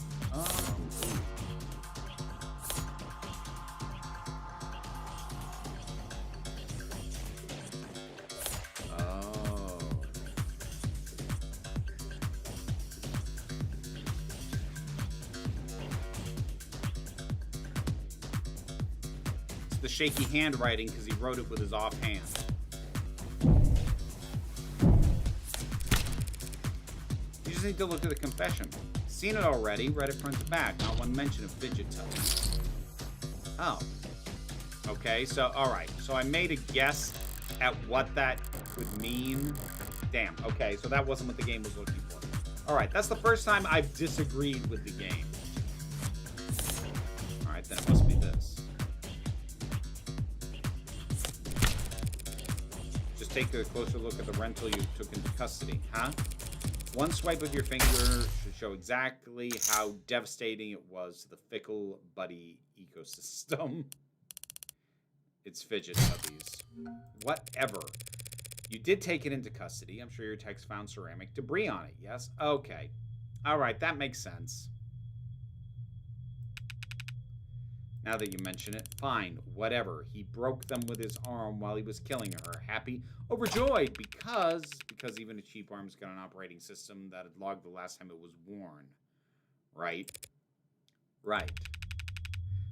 The shaky handwriting because he wrote it with his offhand. You just need to look at the confession. Seen it already. Read it front to back. Not one mention of fidget toys. Oh. Okay, so, alright. So I made a guess at what that would mean. Damn. Okay, so that wasn't what the game was looking for. Alright, that's the first time I've disagreed with the game. Alright, then it must be this. Just take a closer look at the rental you took into custody, huh? One swipe of your finger should show exactly how devastating it was to the fickle buddy ecosystem. It's fidget tubbies. Whatever. You did take it into custody. I'm sure your techs found ceramic debris on it, yes? Okay. Alright, that makes sense. Now that you mention it, fine, whatever. He broke them with his arm while he was killing her. Happy, overjoyed, because even a cheap arm's got an operating system that had logged the last time it was worn. Right? Right.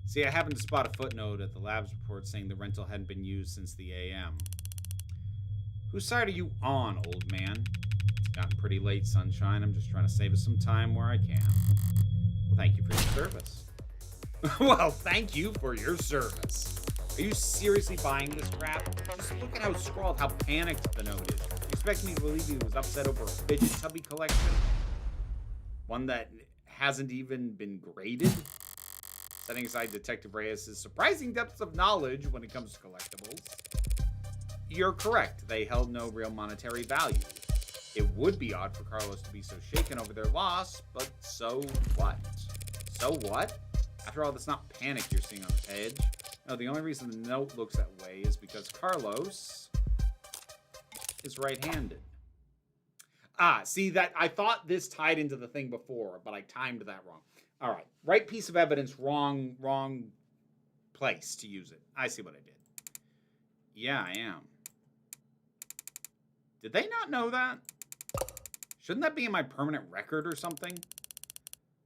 See, I happened to spot a footnote at the lab's report saying the rental hadn't been used since the AM. Whose side are you on, old man? It's gotten pretty late, sunshine. I'm just trying to save us some time where I can. Well, thank you for your service. Well, thank you for your service. Are you seriously buying this crap? Just look at how scrawled, how panicked the note is. You expect me to believe he was upset over a fidget tubby collection? One that hasn't even been graded? Setting aside Detective Reyes' surprising depths of knowledge when it comes to collectibles. You're correct. They held no real monetary value. It would be odd for Carlos to be so shaken over their loss, but so what? So what? After all, that's not panic you're seeing on the page. No, the only reason the note looks that way is because Carlos is right-handed. Ah, see, that I thought this tied into the thing before, but I timed that wrong. All right, right piece of evidence, wrong place to use it. I see what I did. Yeah, I am. Did they not know that? Shouldn't that be in my permanent record or something?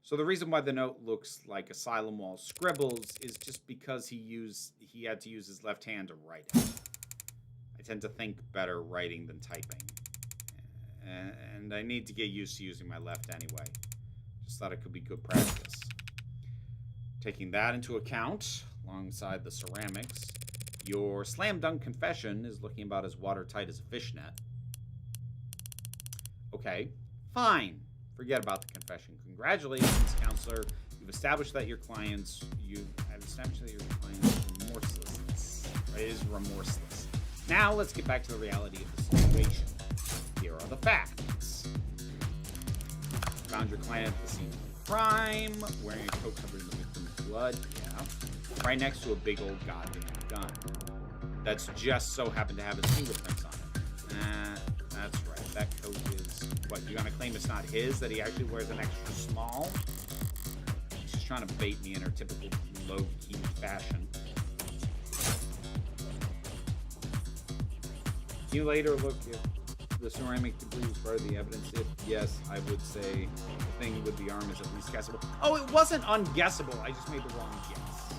So the reason why the note looks like Asylum Wall scribbles is just because he had to use his left hand to write it. I tend to think better writing than typing. And I need to get used to using my left anyway. Just thought it could be good practice. Taking that into account, alongside the ceramics, your slam dunk confession is looking about as watertight as a fishnet. Okay, fine. Forget about the confession. Congratulations, counselor. You've established that your client's is remorseless. Now let's get back to the reality of the situation. Here are the facts. Found your client at the scene of the crime, wearing a coat covered in the victim's blood. Yeah. Right next to a big old goddamn gun. That's just so happened to have his fingerprints on it. That's right. That coat is... What, you gonna claim it's not his, that he actually wears an extra small? She's trying to bait me in her typical low-key fashion. Can you later look if the ceramic debris is part of the evidence? If yes, I would say the thing with the arm is at least guessable. Oh, it wasn't unguessable. I just made the wrong guess.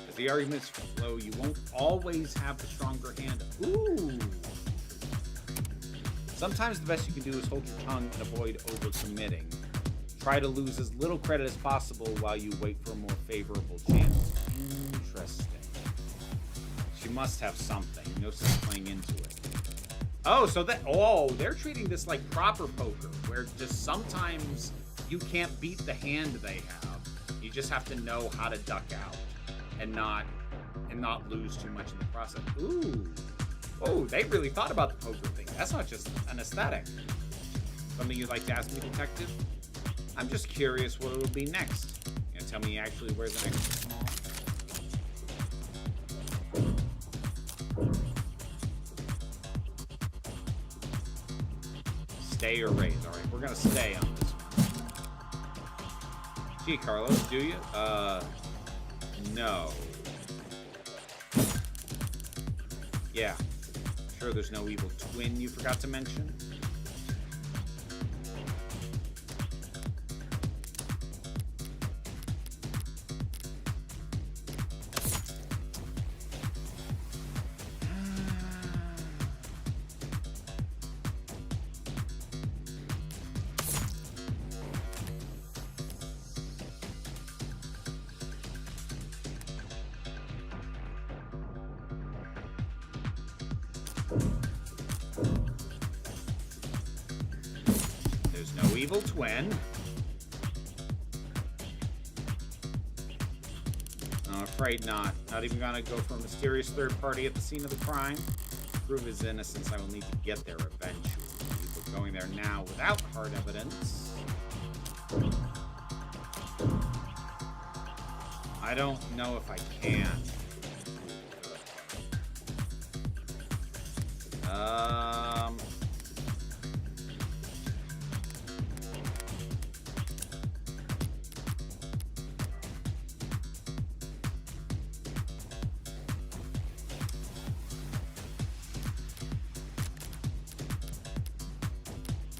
As the arguments flow, you won't always have the stronger hand. Ooh. Sometimes the best you can do is hold your tongue and avoid overcommitting. Try to lose as little credit as possible while you wait for a more favorable chance. Interesting. She must have something. No sense playing into it. Oh, so they're treating this like proper poker, where just sometimes you can't beat the hand they have. You just have to know how to duck out and not lose too much in the process. Ooh. Oh, they really thought about the poker thing. That's not just an aesthetic. Something you'd like to ask me, detective? I'm just curious what it'll be next. You gonna tell me he actually wears an extra small? Stay or raise. All right, we're gonna stay on this one. Gee, Carlos, do you? No. Yeah. Sure there's no evil twin you forgot to mention? evil twin. I'm afraid not. Not even gonna go for a mysterious third party at the scene of the crime. To prove his innocence, I will need to get there eventually. But going there now without hard evidence, I don't know if I can.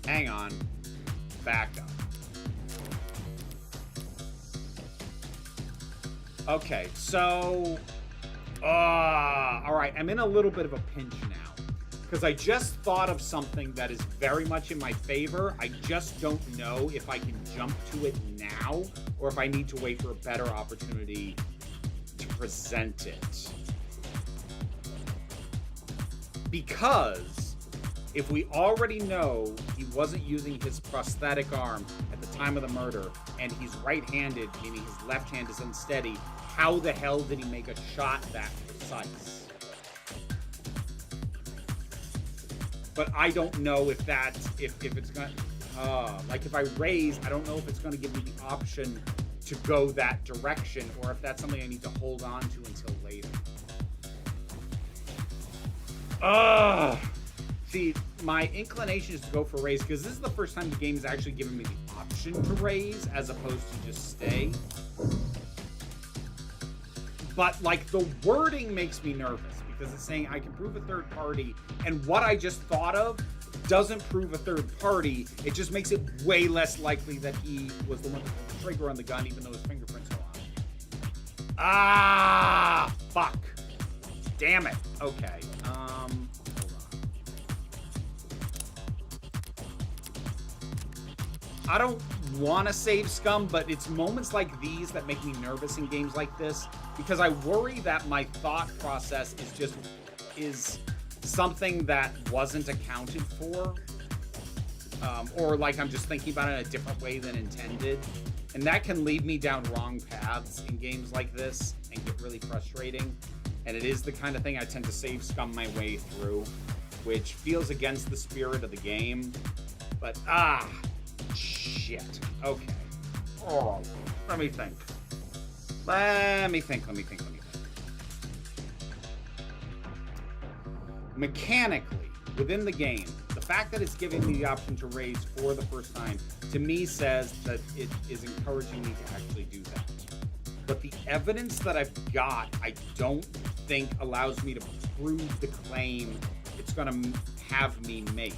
Hang on. Back up. Okay, so... Alright, I'm in a little bit of a pinch now. Because I just thought of something that is very much in my favor. I just don't know if I can jump to it now, or if I need to wait for a better opportunity to present it. Because if we already know he wasn't using his prosthetic arm at the time of the murder, and he's right-handed, meaning his left hand is unsteady, how the hell did he make a shot that precise? But I don't know if that's, if it's gonna, like if I raise, I don't know if it's gonna give me the option to go that direction, or if that's something I need to hold on to until later. See, my inclination is to go for raise, because this is the first time the game has actually given me the option to raise, as opposed to just stay. But, like, the wording makes me nervous, because it's saying I can prove a third party, and what I just thought of doesn't prove a third party. It just makes it way less likely that he was the one that pulled the trigger on the gun, even though his fingerprints are on it. Ah! Fuck. Damn it. Okay. Hold on. I don't want to save scum, but it's moments like these that make me nervous in games like this, because I worry that my thought process is something that wasn't accounted for, or like I'm just thinking about it in a different way than intended, and that can lead me down wrong paths in games like this and get really frustrating. And it is the kind of thing I tend to save scum my way through, which feels against the spirit of the game. But shit. Okay. Oh, let me think. Mechanically, within the game, the fact that it's giving me the option to raise for the first time, to me says that it is encouraging me to actually do that. But the evidence that I've got, I don't think allows me to prove the claim it's going to have me make.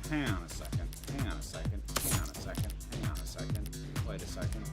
Hang on a second. Wait a second.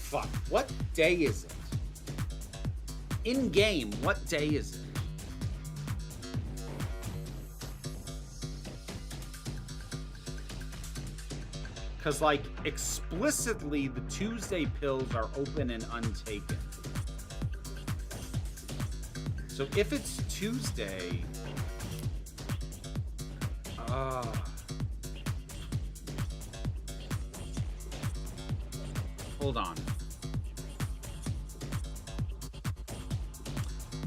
Fuck, what day is it? In game, what day is it? Because, like, explicitly, the Tuesday pills are open and untaken. So if it's Tuesday... hold on.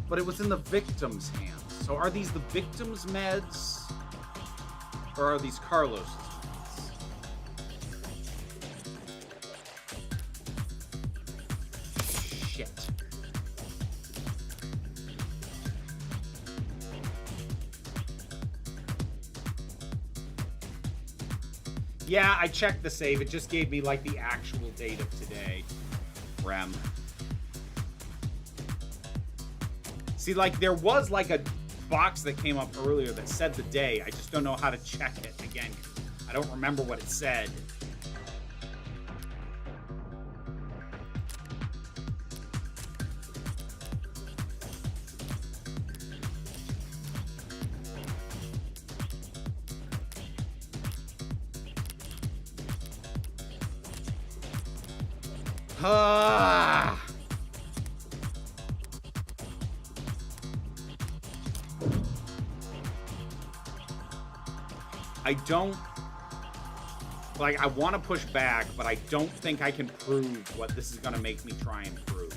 But it was in the victim's hands. So are these the victim's meds? Or are these Carlos's meds? Shit. Yeah, I checked the save. It just gave me like the actual date of today. Rem. See, like there was like a box that came up earlier that said the day. I just don't know how to check it again. I don't remember what it said. I don't, like, I want to push back, but I don't think I can prove what this is going to make me try and prove.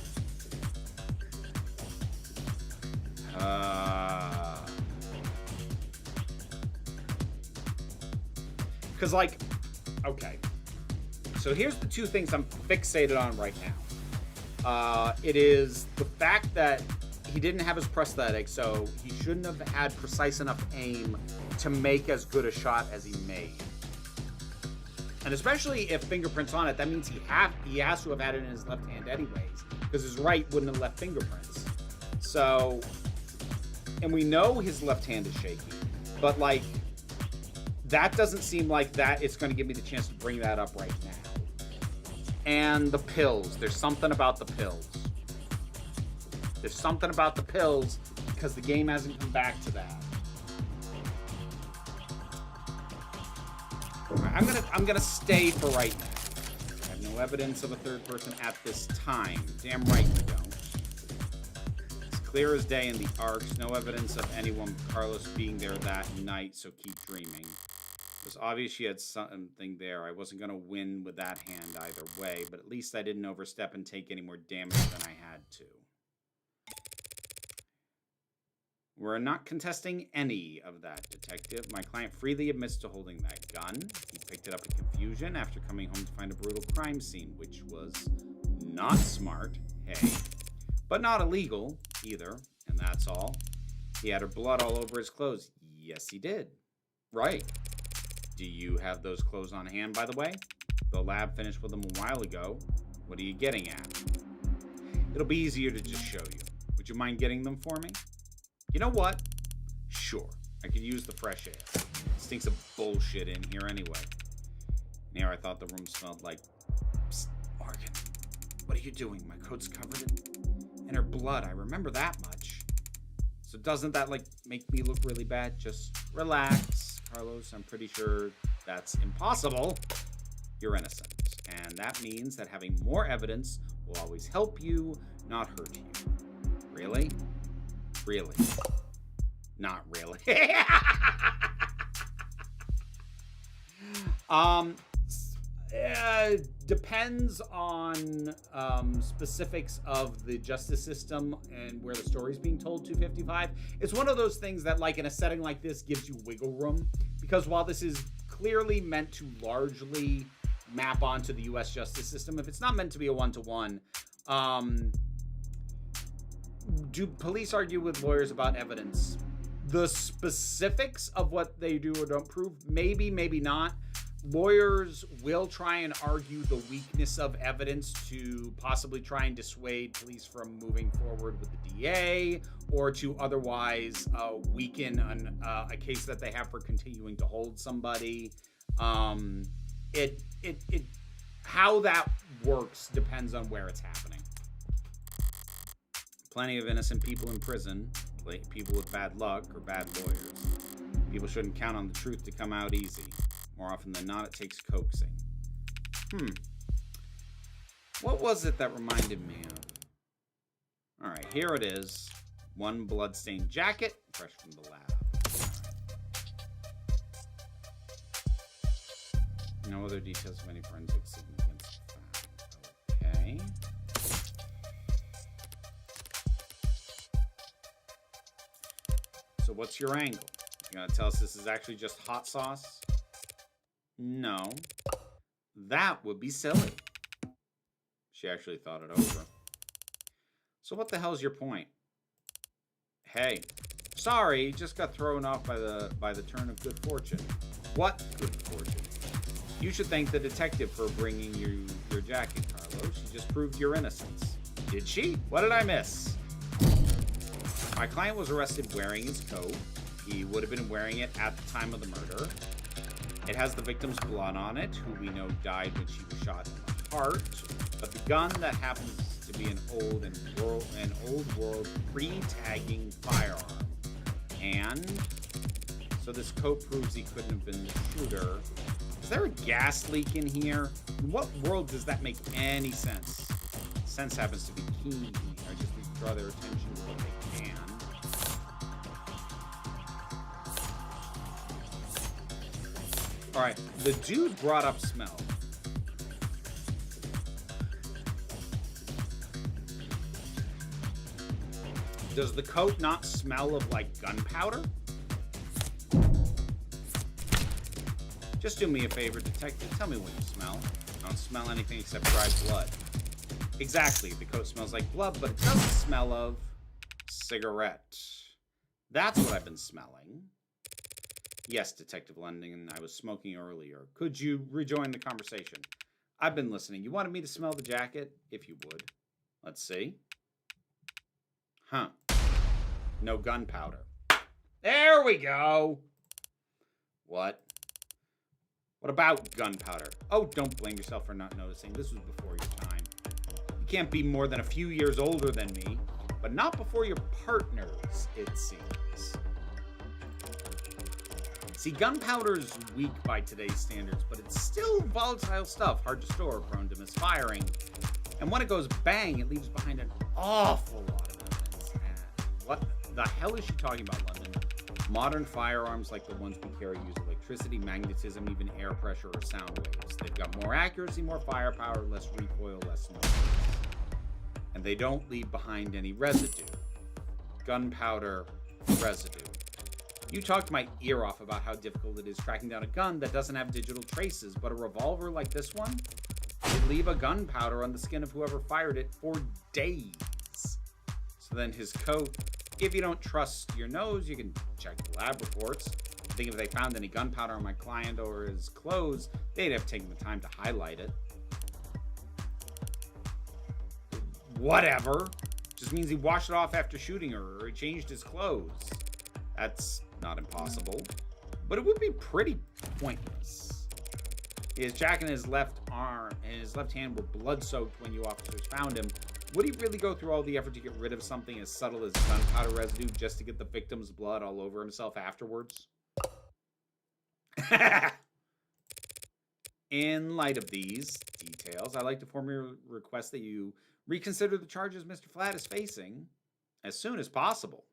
Because, like, okay. So here's the two things I'm fixated on right now. It is the fact that he didn't have his prosthetic, so he shouldn't have had precise enough aim to make as good a shot as he made. And especially if fingerprints on it, that means he has to have had it in his left hand anyways, because his right wouldn't have left fingerprints. So, and we know his left hand is shaky, but like, that doesn't seem like that it's going to give me the chance to bring that up right now. And the pills. There's something about the pills. There's something about the pills because the game hasn't come back to that. I'm gonna stay for right now. I have no evidence of a third person at this time. Damn right you don't. It's clear as day in the arcs. No evidence of anyone but Carlos being there that night, so keep dreaming. It was obvious she had something there. I wasn't gonna win with that hand either way, but at least I didn't overstep and take any more damage than I had to. We're not contesting any of that, Detective. My client freely admits to holding that gun. He picked it up in confusion after coming home to find a brutal crime scene, which was not smart, hey, but not illegal either, and that's all. He had her blood all over his clothes. Yes, he did. Right. Do you have those clothes on hand, by the way? The lab finished with them a while ago. What are you getting at? It'll be easier to just show you. Would you mind getting them for me? You know what? Sure. I could use the fresh air. It stinks of bullshit in here anyway. In here, I thought the room smelled like... Psst, Morgan. What are you doing? My coat's covered in her blood. I remember that much. So doesn't that, like, make me look really bad? Just relax, Carlos. I'm pretty sure that's impossible. You're innocent. And that means that having more evidence will always help you, not hurt you. Really? Really? Not really. Depends on specifics of the justice system and where the story's being told. 255. It's one of those things that, like, in a setting like this, gives you wiggle room, because while this is clearly meant to largely map onto the U.S. justice system, if it's not meant to be a one-to-one, do police argue with lawyers about evidence? The specifics of what they do or don't prove, maybe, maybe not. Lawyers will try and argue the weakness of evidence to possibly try and dissuade police from moving forward with the DA, or to otherwise weaken a case that they have for continuing to hold somebody. How that works depends on where it's happening. Plenty of innocent people in prison, people with bad luck or bad lawyers. People shouldn't count on the truth to come out easy. More often than not, it takes coaxing. What was it that reminded me of? All right, here it is. One bloodstained jacket, fresh from the lab. No other details of any forensic significance found. Okay. So what's your angle? You're gonna tell us this is actually just hot sauce? No. That would be silly. She actually thought it over. So what the hell's your point? Hey, sorry, just got thrown off by the turn of good fortune. What good fortune? You should thank the detective for bringing you your jacket, Carlos. She just proved your innocence. Did she? What did I miss? My client was arrested wearing his coat. He would have been wearing it at the time of the murder. It has the victim's blood on it, who we know died when she was shot in the heart. But the gun that happens to be an old world pre-tagging firearm. And so this coat proves he couldn't have been the shooter. Is there a gas leak in here? In what world does that make any sense? Sense happens to be key here. I just need to draw their attention to what they can. Alright, the dude brought up smell. Does the coat not smell of, like, gunpowder? Just do me a favor, detective. Tell me what you smell. I don't smell anything except dried blood. Exactly. The coat smells like blood, but it doesn't smell of cigarette. That's what I've been smelling. Yes, Detective London, I was smoking earlier. Could you rejoin the conversation? I've been listening. You wanted me to smell the jacket? If you would. Let's see. Huh. No gunpowder. There we go. What? What about gunpowder? Oh, don't blame yourself for not noticing. This was before your time. You can't be more than a few years older than me, but not before your partners, it seems. See, gunpowder's weak by today's standards, but it's still volatile stuff, hard to store, prone to misfiring. And when it goes bang, it leaves behind an awful lot of evidence. What the hell is she talking about, London? Modern firearms like the ones we carry use electricity, magnetism, even air pressure or sound waves. They've got more accuracy, more firepower, less recoil, less noise. And they don't leave behind any residue. Gunpowder residue. You talked my ear off about how difficult it is tracking down a gun that doesn't have digital traces, but a revolver like this one would leave a gunpowder on the skin of whoever fired it for days. So then his coat, if you don't trust your nose, you can check the lab reports. I think if they found any gunpowder on my client or his clothes, they'd have taken the time to highlight it. Whatever. Just means he washed it off after shooting her, or he changed his clothes. That's not impossible, but it would be pretty pointless. His jacket and his left arm and his left hand were blood-soaked when you officers found him. Would he really go through all the effort to get rid of something as subtle as gunpowder residue just to get the victim's blood all over himself afterwards? In light of these details, I'd like to formally request that you reconsider the charges Mr. Flatt is facing as soon as possible.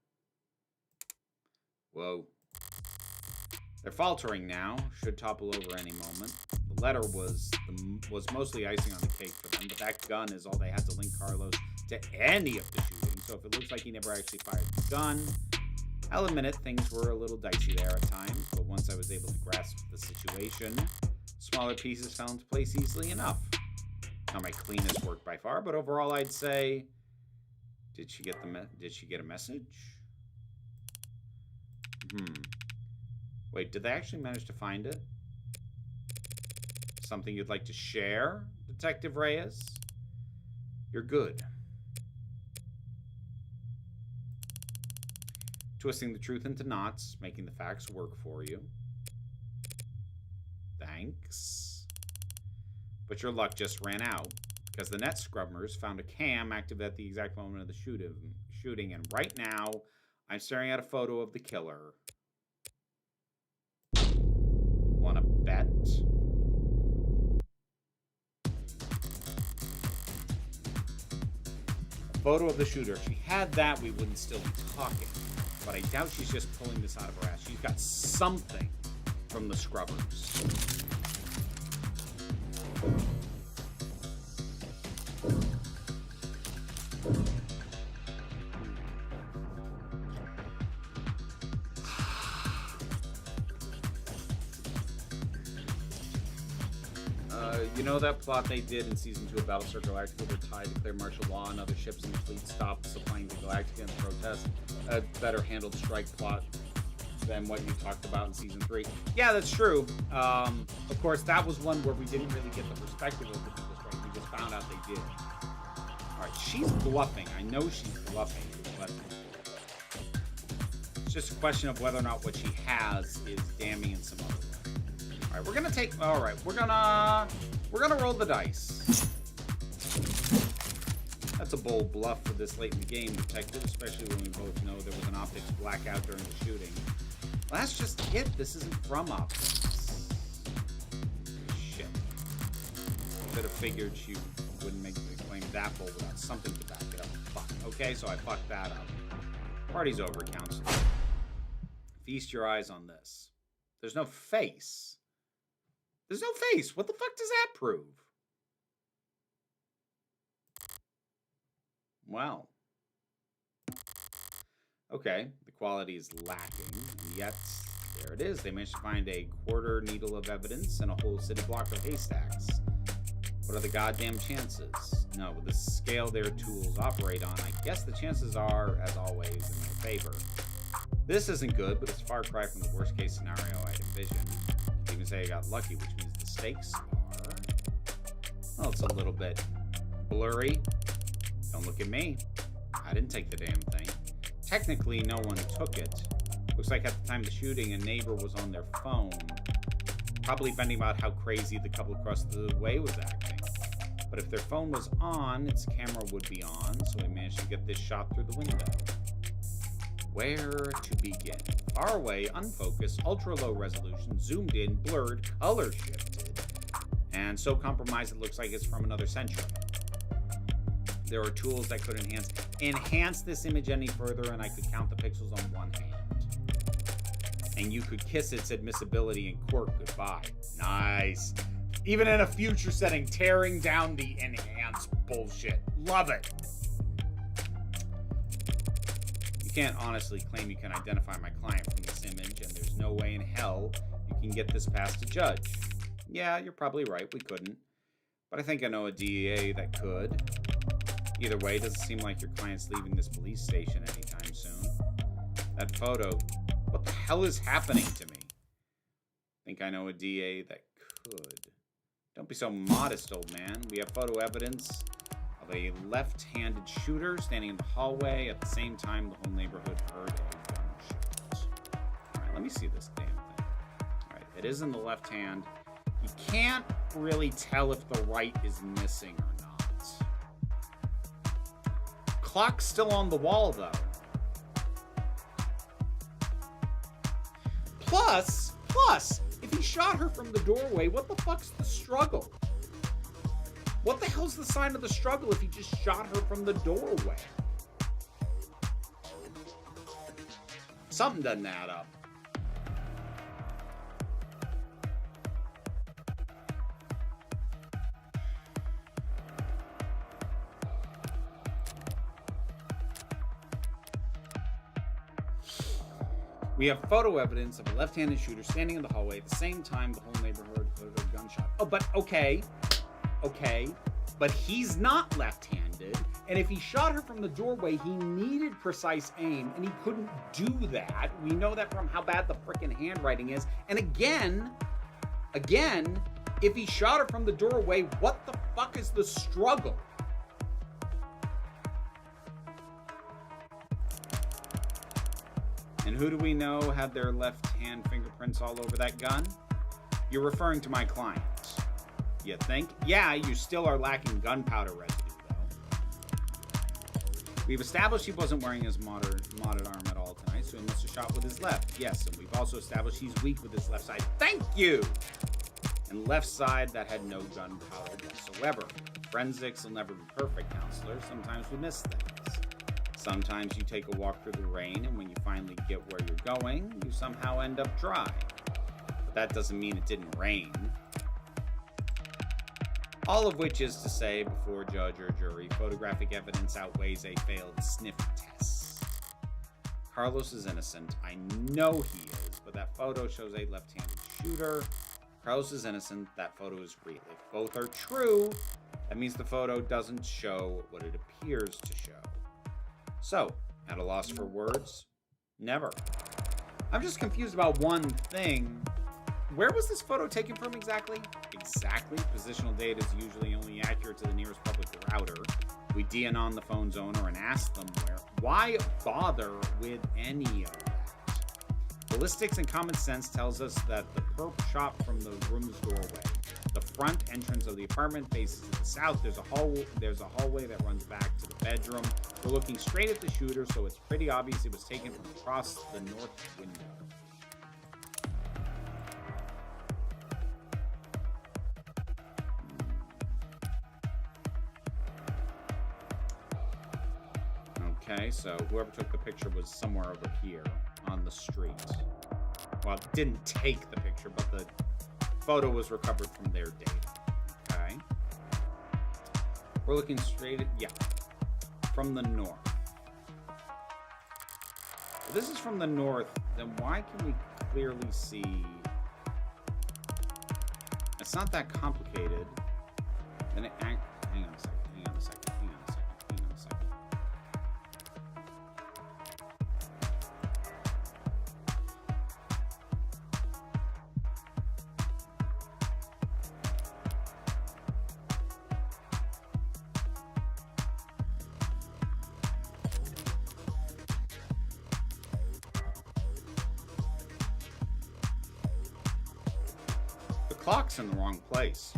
Whoa. They're faltering now. Should topple over any moment. The letter was mostly icing on the cake for them, but that gun is all they had to link Carlos to any of the shooting. So if it looks like he never actually fired the gun, I'll admit it, things were a little dicey there at times, but once I was able to grasp the situation, smaller pieces fell into place easily enough. Not my cleanest work by far, but overall I'd say, did she get a message? Wait, did they actually manage to find it? Something you'd like to share, Detective Reyes? You're good. Twisting the truth into knots, making the facts work for you. Thanks. But your luck just ran out, because the net scrubbers found a cam active at the exact moment of the shooting, and right now, I'm staring at a photo of the killer. Wanna bet? photo of the shooter. If she had that, we wouldn't still be talking. But I doubt she's just pulling this out of her ass. She's got something from the scrubbers. You know that plot they did in Season 2 of Battlestar Galactica where TIE declared martial law and other ships in the fleet stopped supplying to Galactica in the protest? A better handled strike plot than what you talked about in Season 3. Yeah, that's true. Of course, that was one where we didn't really get the perspective of the people strike. We just found out they did. Alright, she's bluffing. I know she's bluffing, but it's just a question of whether or not what she has is damning in some other way. Alright, we're gonna take... Alright, we're gonna roll the dice. That's a bold bluff for this late in the game, Detective, especially when we both know there was an optics blackout during the shooting. Well, that's just it. This isn't from optics. Shit. I could have figured she wouldn't make the claim that bold without something to back it up. Fuck. Okay, so I fucked that up. Party's over, counselor. Feast your eyes on this. There's no face. There's no face. What the fuck does that prove? Wow. Okay, the quality is lacking, and yet there it is. They managed to find a quarter needle of evidence and a whole city block of haystacks. What are the goddamn chances? No, with the scale their tools operate on, I guess the chances are, as always, in their favor. This isn't good, but it's a far cry from the worst case scenario I'd envisioned. You can even say I got lucky, which means the stakes are... Well, it's a little bit blurry. Don't look at me. I didn't take the damn thing. Technically, no one took it. Looks like at the time of the shooting, a neighbor was on their phone, probably venting about how crazy the couple across the way was acting. But if their phone was on, its camera would be on, so we managed to get this shot through the window. Where to begin? Far away, unfocused, ultra-low resolution, zoomed in, blurred, color shifted, and so compromised it looks like it's from another century. There are tools that could enhance this image any further, and I could count the pixels on one hand. And you could kiss its admissibility in court goodbye. Nice. Even in a future setting, tearing down the enhanced bullshit. Love it. You can't honestly claim you can identify my client from this image, and there's no way in hell you can get this past a judge. Yeah, you're probably right, we couldn't. But I think I know a DEA that could. Either way, it doesn't seem like your client's leaving this police station anytime soon. That photo, what the hell is happening to me? I think I know a DA that could. Don't be so modest, old man. We have photo evidence of a left-handed shooter standing in the hallway at the same time the whole neighborhood heard a gunshot. Alright, let me see this damn thing. Alright, it is in the left hand. You can't really tell if the right is missing or not. Clock's still on the wall, though. Plus, if he shot her from the doorway, what the fuck's the struggle? What the hell's the sign of the struggle if he just shot her from the doorway? Something doesn't add up. We have photo evidence of a left-handed shooter standing in the hallway at the same time the whole neighborhood heard a gunshot. Oh, but okay, but he's not left-handed, and if he shot her from the doorway, he needed precise aim, and he couldn't do that. We know that from how bad the frickin' handwriting is. And again, if he shot her from the doorway, what the fuck is the struggle? And who do we know had their left hand fingerprints all over that gun? You're referring to my client. You think? Yeah, you still are lacking gunpowder residue, though. We've established he wasn't wearing his modded arm at all tonight, so he must have shot with his left. Yes, and we've also established he's weak with his left side. Thank you! And left side that had no gunpowder whatsoever. Forensics will never be perfect, counselor. Sometimes we miss things. Sometimes you take a walk through the rain, and when you finally get where you're going, you somehow end up dry. But that doesn't mean it didn't rain. All of which is to say, before judge or jury, photographic evidence outweighs a failed sniff test. Carlos is innocent. I know he is, but that photo shows a left-handed shooter. Carlos is innocent. That photo is real. If both are true, that means the photo doesn't show what it appears to show. So, at a loss for words? Never. I'm just confused about one thing. Where was this photo taken from exactly? Exactly. Positional data is usually only accurate to the nearest public router. We DNon the phone's owner and ask them where. Why bother with any of that? Ballistics and common sense tells us that the perp shot from the room's doorway. The front entrance of the apartment faces to the south. There's a hallway that runs back to the bedroom. We're looking straight at the shooter, so it's pretty obvious it was taken from across the north window. Okay, so whoever took the picture was somewhere over here on the street. Well, didn't take the picture, but the photo was recovered from their data. Okay. We're looking straight at, yeah, from the north. If this is from the north, then why can we clearly see? It's not that complicated. Then it hang on a second. The clock's in the wrong place.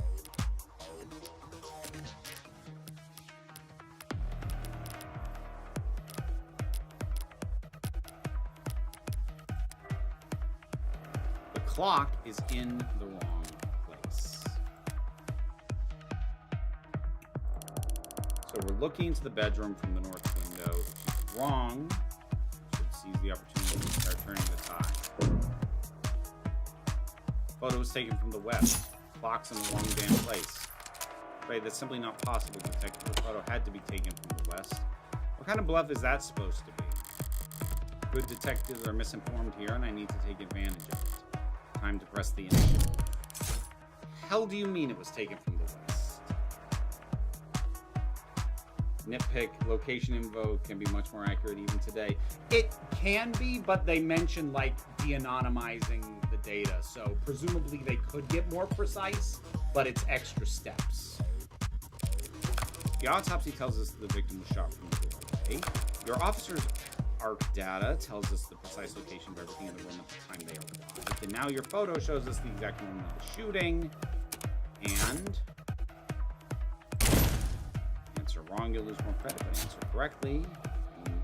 The clock is in the wrong place. So we're looking into the bedroom from the north window. Wrong. Should seize the opportunity to start turning the tide. Photo was taken from the west. Clock's in the wrong damn place. Right, that's simply not possible. The photo had to be taken from the west. What kind of bluff is that supposed to be? Good detectives are misinformed here, and I need to take advantage of it. Time to press the initiative. Hell do you mean it was taken from the west? Nitpick, location info can be much more accurate even today. It can be, but they mentioned like de-anonymizing the data, so presumably they could get more precise, but it's extra steps. The autopsy tells us the victim was shot from the doorway. Your officer's ARC data tells us the precise location of everything in the room at the time they arrived. And now your photo shows us the exact moment of the shooting. And answer wrong, you'll lose more credit, but answer correctly, and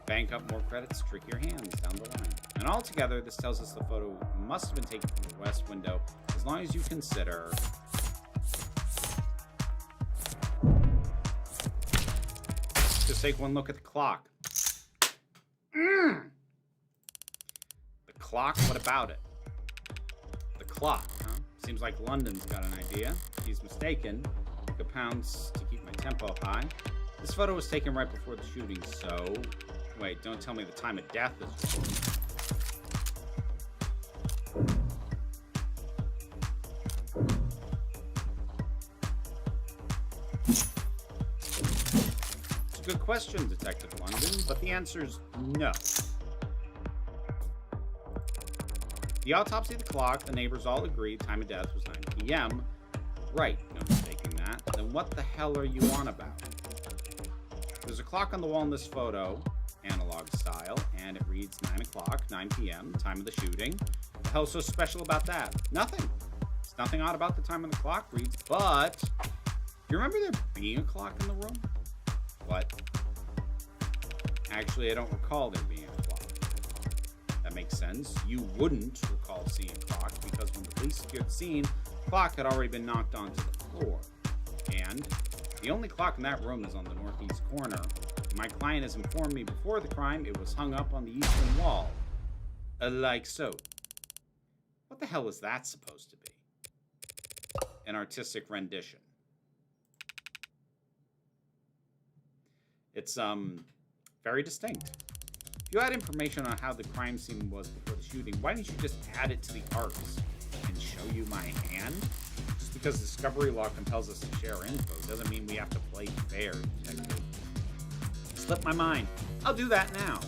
bank up more credits, trick your hands down the line. And altogether, this tells us the photo must have been taken from the west window, as long as you consider just take one look at the clock. The clock, what about it? The clock, huh? Seems like London's got an idea. He's mistaken. Took a pounds to keep my tempo high. This photo was taken right before the shooting, so... Wait, don't tell me the time of death is wrong. It's a good question, Detective London, but the answer's no. The autopsy of the clock, the neighbors all agreed time of death was 9 p.m. Right, no mistaking that. Then what the hell are you on about? There's a clock on the wall in this photo, analog style, and it reads 9 o'clock, 9 p.m., time of the shooting. What the hell's so special about that? Nothing. There's nothing odd about the time of the clock reads, but... Do you remember there being a clock in the room? What? Actually, I don't recall there being a clock. That makes sense. You wouldn't recall seeing a clock because when the police secured the scene, the clock had already been knocked onto the floor. And the only clock in that room is on the northeast corner. My client has informed me before the crime it was hung up on the eastern wall. Like so. What the hell is that supposed to be? An artistic rendition. It's, very distinct. If you had information on how the crime scene was before the shooting, why didn't you just add it to the arts and show you my hand? Just because discovery law compels us to share info doesn't mean we have to play fair, detective. Slipped my mind. I'll do that now.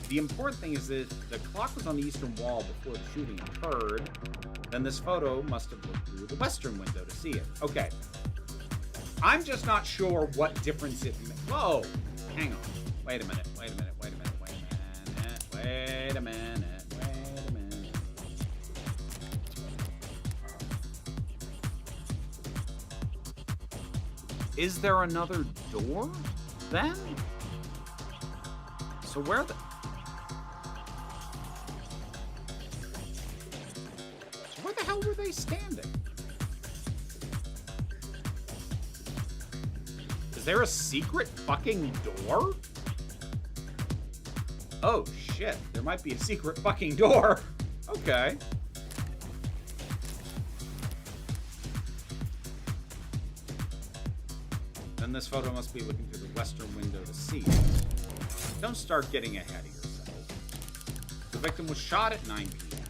The important thing is that the clock was on the eastern wall before the shooting occurred. Then this photo must have looked through the western window to see it. Okay. I'm just not sure what difference it makes. Whoa! Hang on. Wait a minute. Is there another door, then? So where the hell were they standing? Is there a secret fucking door? Oh shit, there might be a secret fucking door. Okay. Then this photo must be looking through the western window to see it. Don't start getting ahead of yourself. The victim was shot at 9 p.m.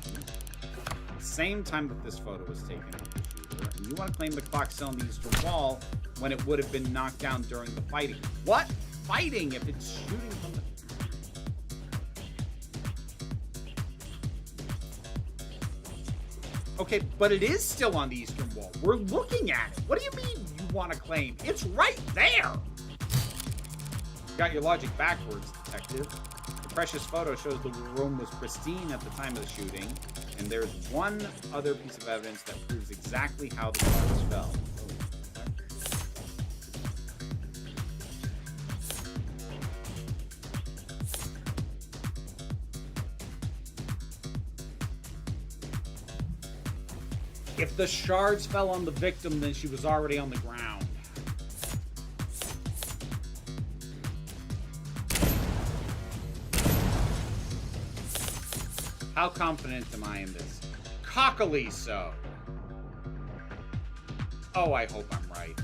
Same time that this photo was taken of the shooter, and you want to claim the clock's still on the eastern wall when it would have been knocked down during the fighting. What? Fighting if it's shooting from the... Okay, but it is still on the eastern wall. We're looking at it. What do you mean you want to claim? It's right there. Got your logic backwards, detective. The precious photo shows the room was pristine at the time of the shooting, and there's one other piece of evidence that proves exactly how the shards fell. If the shards fell on the victim, then she was already on the ground. How confident am I in this? Cockily so. Oh, I hope I'm right.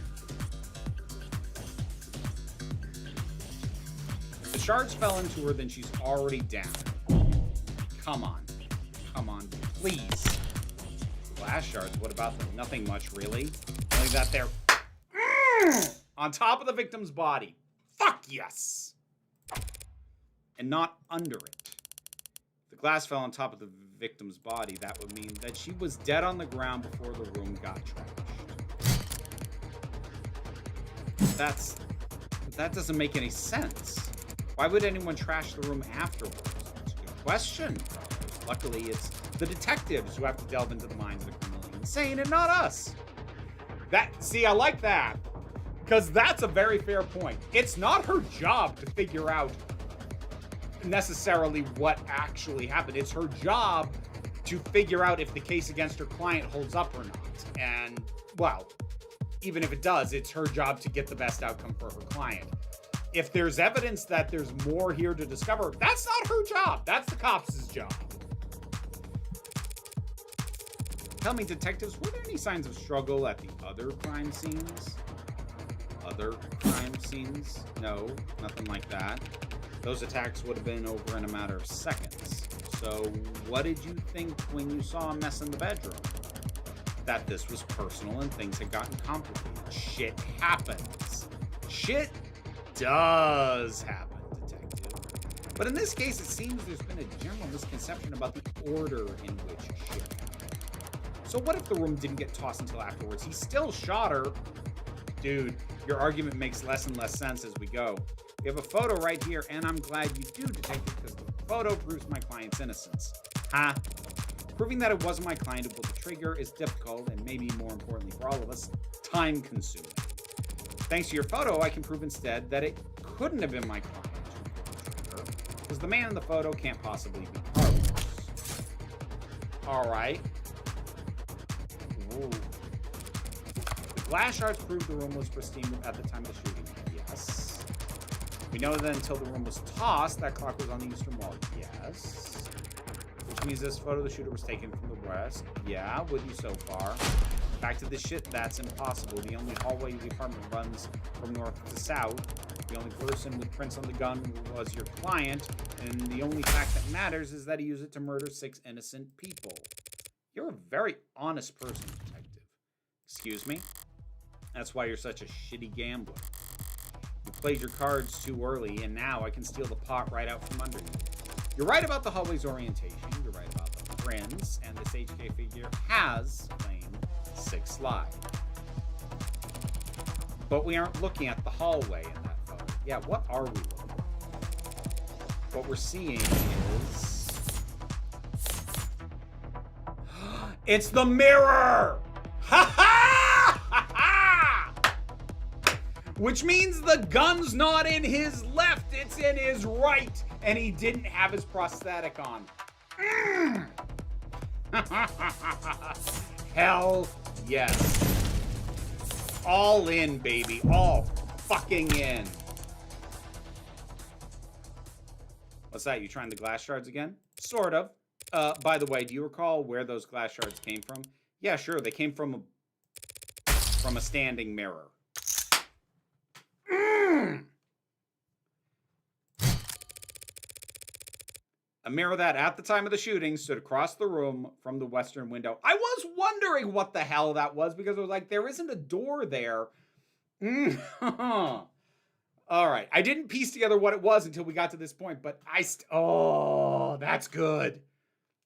If the shards fell into her, then she's already down. Come on. Come on, please. Glass shards, what about them? Nothing much, really. Only that they're on top of the victim's body. Fuck yes! And not under it. If the glass fell on top of the victim's body, that would mean that she was dead on the ground before the room got trashed. That doesn't make any sense. Why would anyone trash the room afterwards? That's a good question. Luckily, it's the detectives who have to delve into the minds of the criminally insane and not us. See, I like that. Because that's a very fair point. It's not her job to figure out necessarily what actually happened. It's her job to figure out if the case against her client holds up or not. And, well, even if it does, it's her job to get the best outcome for her client. If there's evidence that there's more here to discover, that's not her job. That's the cops' job. Tell me, detectives, were there any signs of struggle at the other crime scenes? Other crime scenes? No, nothing like that. Those attacks would have been over in a matter of seconds. So, what did you think when you saw a mess in the bedroom? That this was personal and things had gotten complicated. Shit happens. Shit does happen, detective. But in this case, it seems there's been a general misconception about the order in which shit happened. So what if the room didn't get tossed until afterwards? He still shot her. Dude, your argument makes less and less sense as we go. We have a photo right here, and I'm glad you do, detective, because the photo proves my client's innocence. Huh? Proving that it wasn't my client who pulled the trigger is difficult, and maybe more importantly for all of us, time-consuming. Thanks to your photo, I can prove instead that it couldn't have been my client who pulled the trigger, because the man in the photo can't possibly be Carlos. Alright. Ooh. The glass shards proved the room was pristine at the time of the shooting. Yes. We know that until the room was tossed, that clock was on the eastern wall. Yes. Which means this photo of the shooter was taken from the west. Yeah, with you so far. Back to this shit, that's impossible. The only hallway in the apartment runs from north to south. The only person with prints on the gun was your client, and the only fact that matters is that he used it to murder 6 innocent people. You're a very honest person, detective. Excuse me? That's why you're such a shitty gambler. You played your cards too early, and now I can steal the pot right out from under you. You're right about the hallway's orientation. You're right about the prints, and this HK figure has claimed 6 lives. But we aren't looking at the hallway in that photo. Yeah, what are we looking at? What we're seeing is... It's the mirror! Ha ha! Ha ha! Which means the gun's not in his left, it's in his right. And he didn't have his prosthetic on. Hell yes. All in, baby. All fucking in. What's that? You trying the glass shards again? Sort of. By the way, do you recall where those glass shards came from? Yeah, sure. They came from a standing mirror. A mirror that, at the time of the shooting, stood across the room from the western window. I was wondering what the hell that was, because I was like, there isn't a door there. All right. I didn't piece together what it was until we got to this point, but oh, that's good.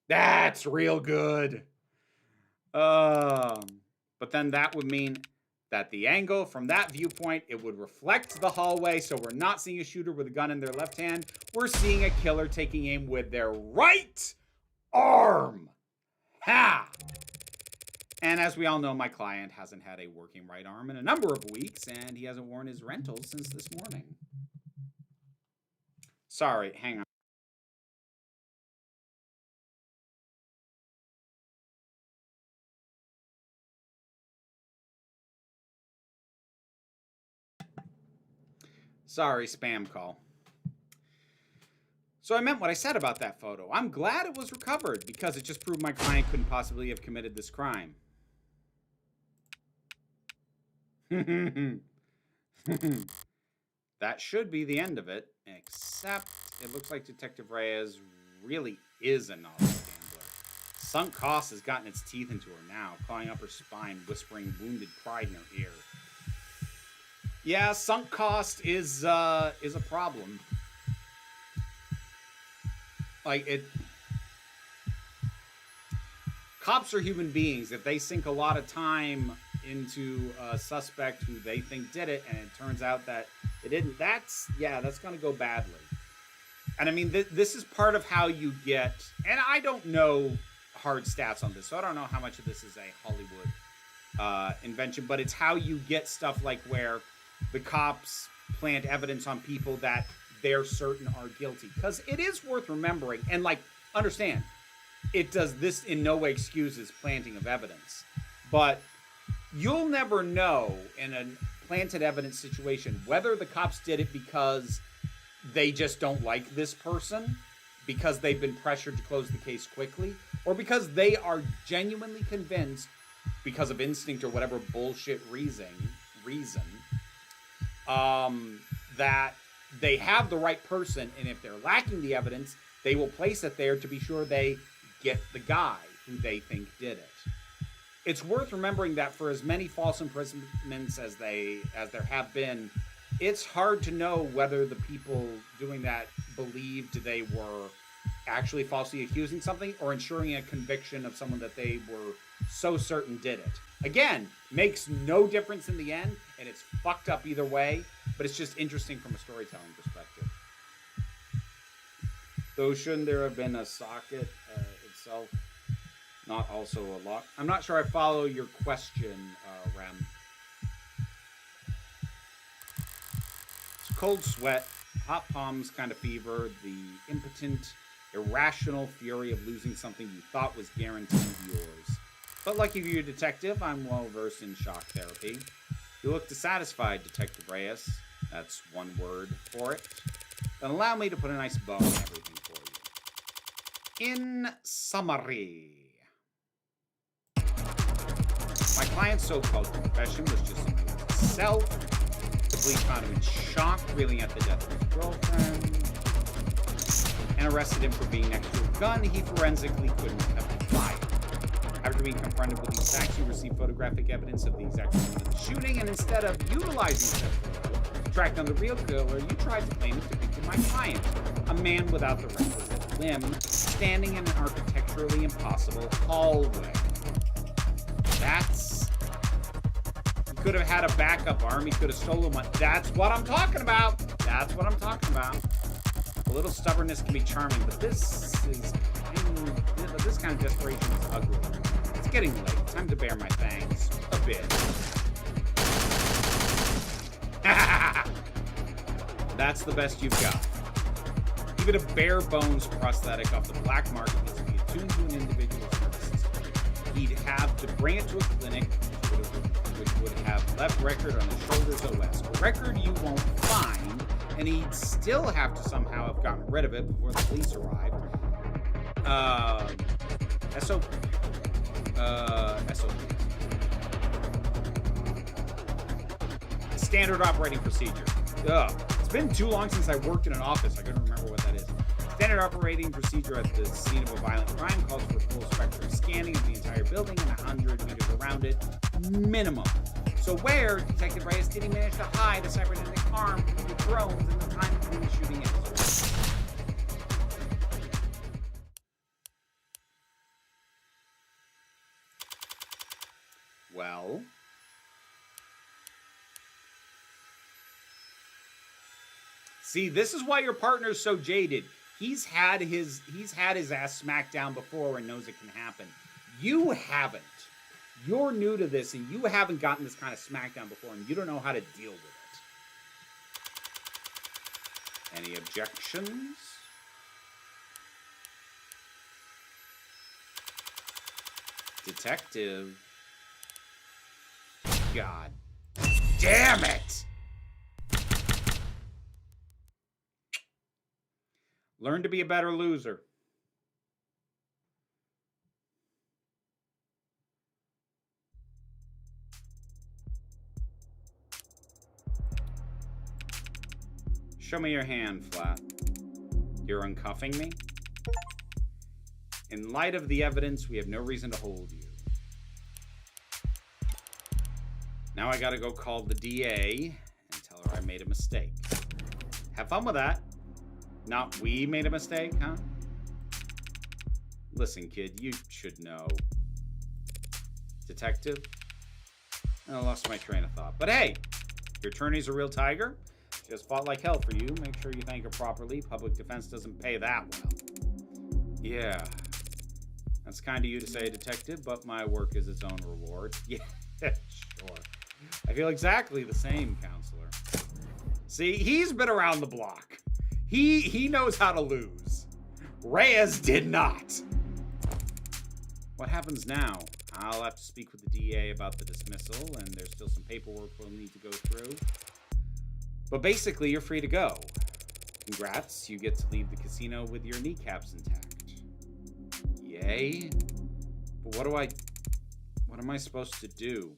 That's real good. But then that would mean that the angle from that viewpoint, it would reflect the hallway, so we're not seeing a shooter with a gun in their left hand. We're seeing a killer taking aim with their right arm. Ha! And as we all know, my client hasn't had a working right arm in a number of weeks, and he hasn't worn his rentals since this morning. Sorry, hang on. Sorry, spam call. So I meant what I said about that photo. I'm glad it was recovered because it just proved my client couldn't possibly have committed this crime. That should be the end of it, except it looks like Detective Reyes really is a novice gambler. Sunk cost has gotten its teeth into her now, clawing up her spine, whispering wounded pride in her ear. Yeah, sunk cost is a problem. Like, cops are human beings. If they sink a lot of time into a suspect who they think did it, and it turns out that it didn't, that's going to go badly. And I mean, this is part of how you get, and I don't know hard stats on this, so I don't know how much of this is a Hollywood invention, but it's how you get stuff like where the cops plant evidence on people that they're certain are guilty. Because it is worth remembering, and like, understand, it does this in no way excuses planting of evidence. But you'll never know in a planted evidence situation whether the cops did it because they just don't like this person, because they've been pressured to close the case quickly, or because they are genuinely convinced, because of instinct or whatever bullshit reason, that they have the right person, and if they're lacking the evidence, they will place it there to be sure they get the guy who they think did it. It's worth remembering that for as many false imprisonments as there have been, it's hard to know whether the people doing that believed they were actually falsely accusing something or ensuring a conviction of someone that they were so certain did it. Again, makes no difference in the end, and it's fucked up either way, but it's just interesting from a storytelling perspective. Though shouldn't there have been a socket itself, not also a lock? I'm not sure I follow your question, Rem. It's cold sweat, hot palms kind of fever, the impotent, irrational fury of losing something you thought was guaranteed yours. But lucky for you, detective, I'm well versed in shock therapy. You look dissatisfied, Detective Reyes. That's one word for it. Then allow me to put a nice bow on everything for you. In summary, my client's so-called confession was just a note to self. The police found him in shock, reeling at the death of his girlfriend, and arrested him for being next to a gun he forensically couldn't have fired. After being confronted with these facts, you received photographic evidence of the exact moment of the shooting, and instead of utilizing said photo to track down the real killer, you tried to claim it depicted my client, a man without the requisite limb, standing in an architecturally impossible hallway. He could have had a backup arm. He could have stolen one. That's what I'm talking about. That's what I'm talking about. A little stubbornness can be charming, but this kind of desperation is ugly. It's getting late. Time to bare my fangs a bit. That's the best you've got. Even a bare bones prosthetic off the black market needs to be attuned to an individual's nervous system. He'd have to bring it to a clinic, which would have left record on the shoulders OS. A record you won't find, and he'd still have to somehow have gotten rid of it before the police arrived. SOP. Standard operating procedure. It's been too long since I worked in an office. I couldn't remember what that is. Standard operating procedure at the scene of a violent crime calls for full spectrum scanning of the entire building and 100 meters around it, minimum. So where Detective Reyes did he manage to hide a cybernetic arm from the drones in the time between the shooting and his arrest? Well, see, this is why your partner's so jaded. He's had his ass smacked down before and knows it can happen. You haven't. You're new to this and you haven't gotten this kind of smackdown before and you don't know how to deal with it. Any objections? Detective. God damn it! Learn to be a better loser. Show me your hand, Flat. You're uncuffing me? In light of the evidence, we have no reason to hold you. Now I gotta go call the DA and tell her I made a mistake. Have fun with that. Not we made a mistake, huh? Listen, kid, you should know. Detective? I lost my train of thought. But hey, your attorney's a real tiger. She has fought like hell for you. Make sure you thank her properly. Public defense doesn't pay that well. Yeah. That's kind of you to say, detective, but my work is its own reward. Yeah, sure. I feel exactly the same, counselor. See, he's been around the block. He knows how to lose. Reyes did not. What happens now? I'll have to speak with the DA about the dismissal, and there's still some paperwork we'll need to go through. But basically, you're free to go. Congrats, you get to leave the casino with your kneecaps intact. Yay? But what am I supposed to do?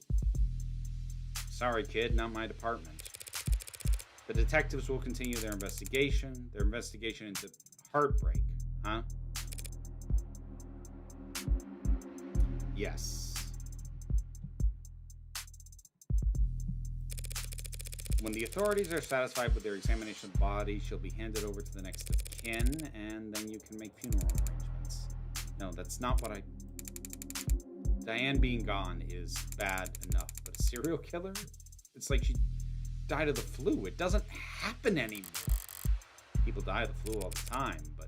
Sorry, kid, not my department. The detectives will continue their investigation into heartbreak, huh? Yes. When the authorities are satisfied with their examination of the body, she'll be handed over to the next of kin, and then you can make funeral arrangements. No, that's not what Diane being gone is bad enough, but a serial killer? It's like she died of the flu. It doesn't happen anymore. People die of the flu all the time, but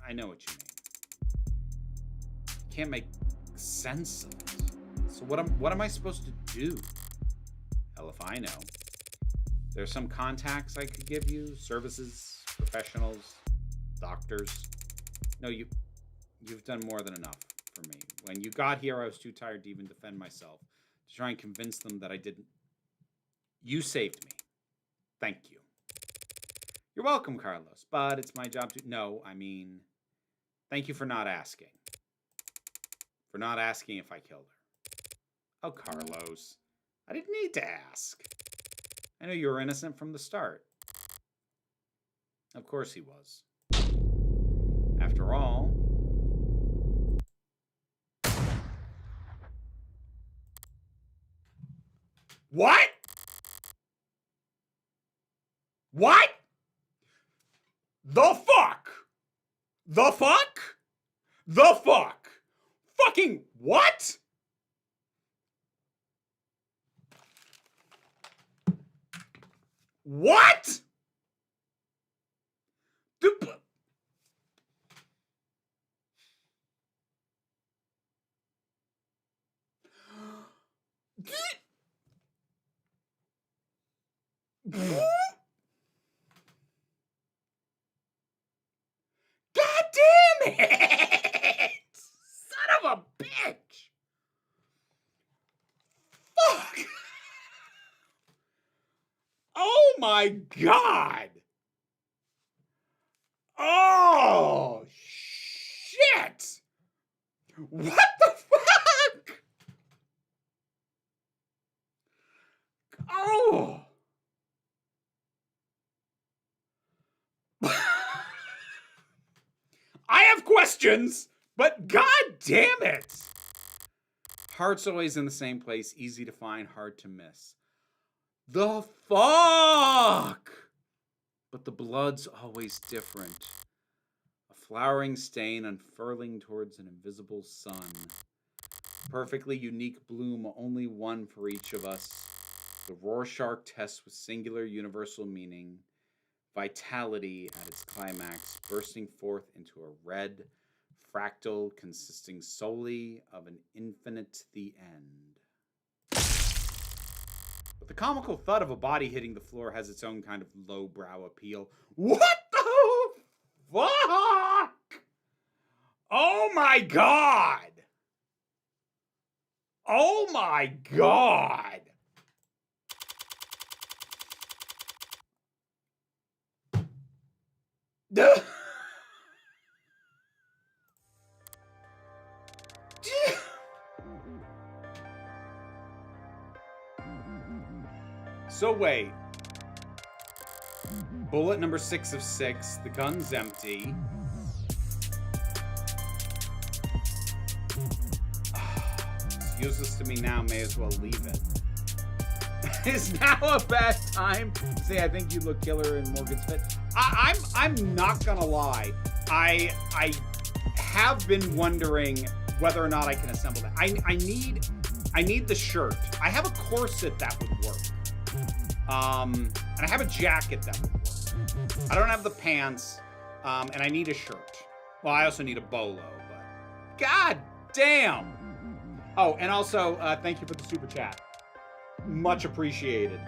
I know what you mean. Can't make sense of it. So what am I supposed to do? Hell if I know. There's some contacts I could give you, services, professionals, doctors. No, you've done more than enough for me. When you got here, I was too tired to even defend myself, to try and convince them that I didn't. You saved me. Thank you. You're welcome, Carlos, but it's my job to... No, I mean, thank you for not asking. For not asking if I killed her. Oh, Carlos, I didn't need to ask. I knew you were innocent from the start. Of course he was. After all... What? What? The fuck? The fuck? The fuck? Fucking what? What? God damn it! Son of a bitch! Fuck! Oh my God! Oh shit! What the fuck? Oh! I have questions, but god damn it! Heart's always in the same place, easy to find, hard to miss. The fuck! But the blood's always different. A flowering stain unfurling towards an invisible sun. Perfectly unique bloom, only one for each of us. The Rorschach test with singular universal meaning. Vitality at its climax, bursting forth into a red fractal consisting solely of an infinite the end. But the comical thud of a body hitting the floor has its own kind of lowbrow appeal. What the fuck? Oh my god! Oh my god! So wait. Bullet number 6 of 6. The gun's empty. It's useless to me now. May as well leave it. Is now a bad time to say I think you look killer in Morgan's Fit? I'm not gonna lie. I have been wondering whether or not I can assemble that. I need the shirt. I have a corset that would work. And I have a jacket that would work. I don't have the pants, and I need a shirt. Well, I also need a bolo, but god damn. Oh, and also, thank you for the super chat. Much appreciated.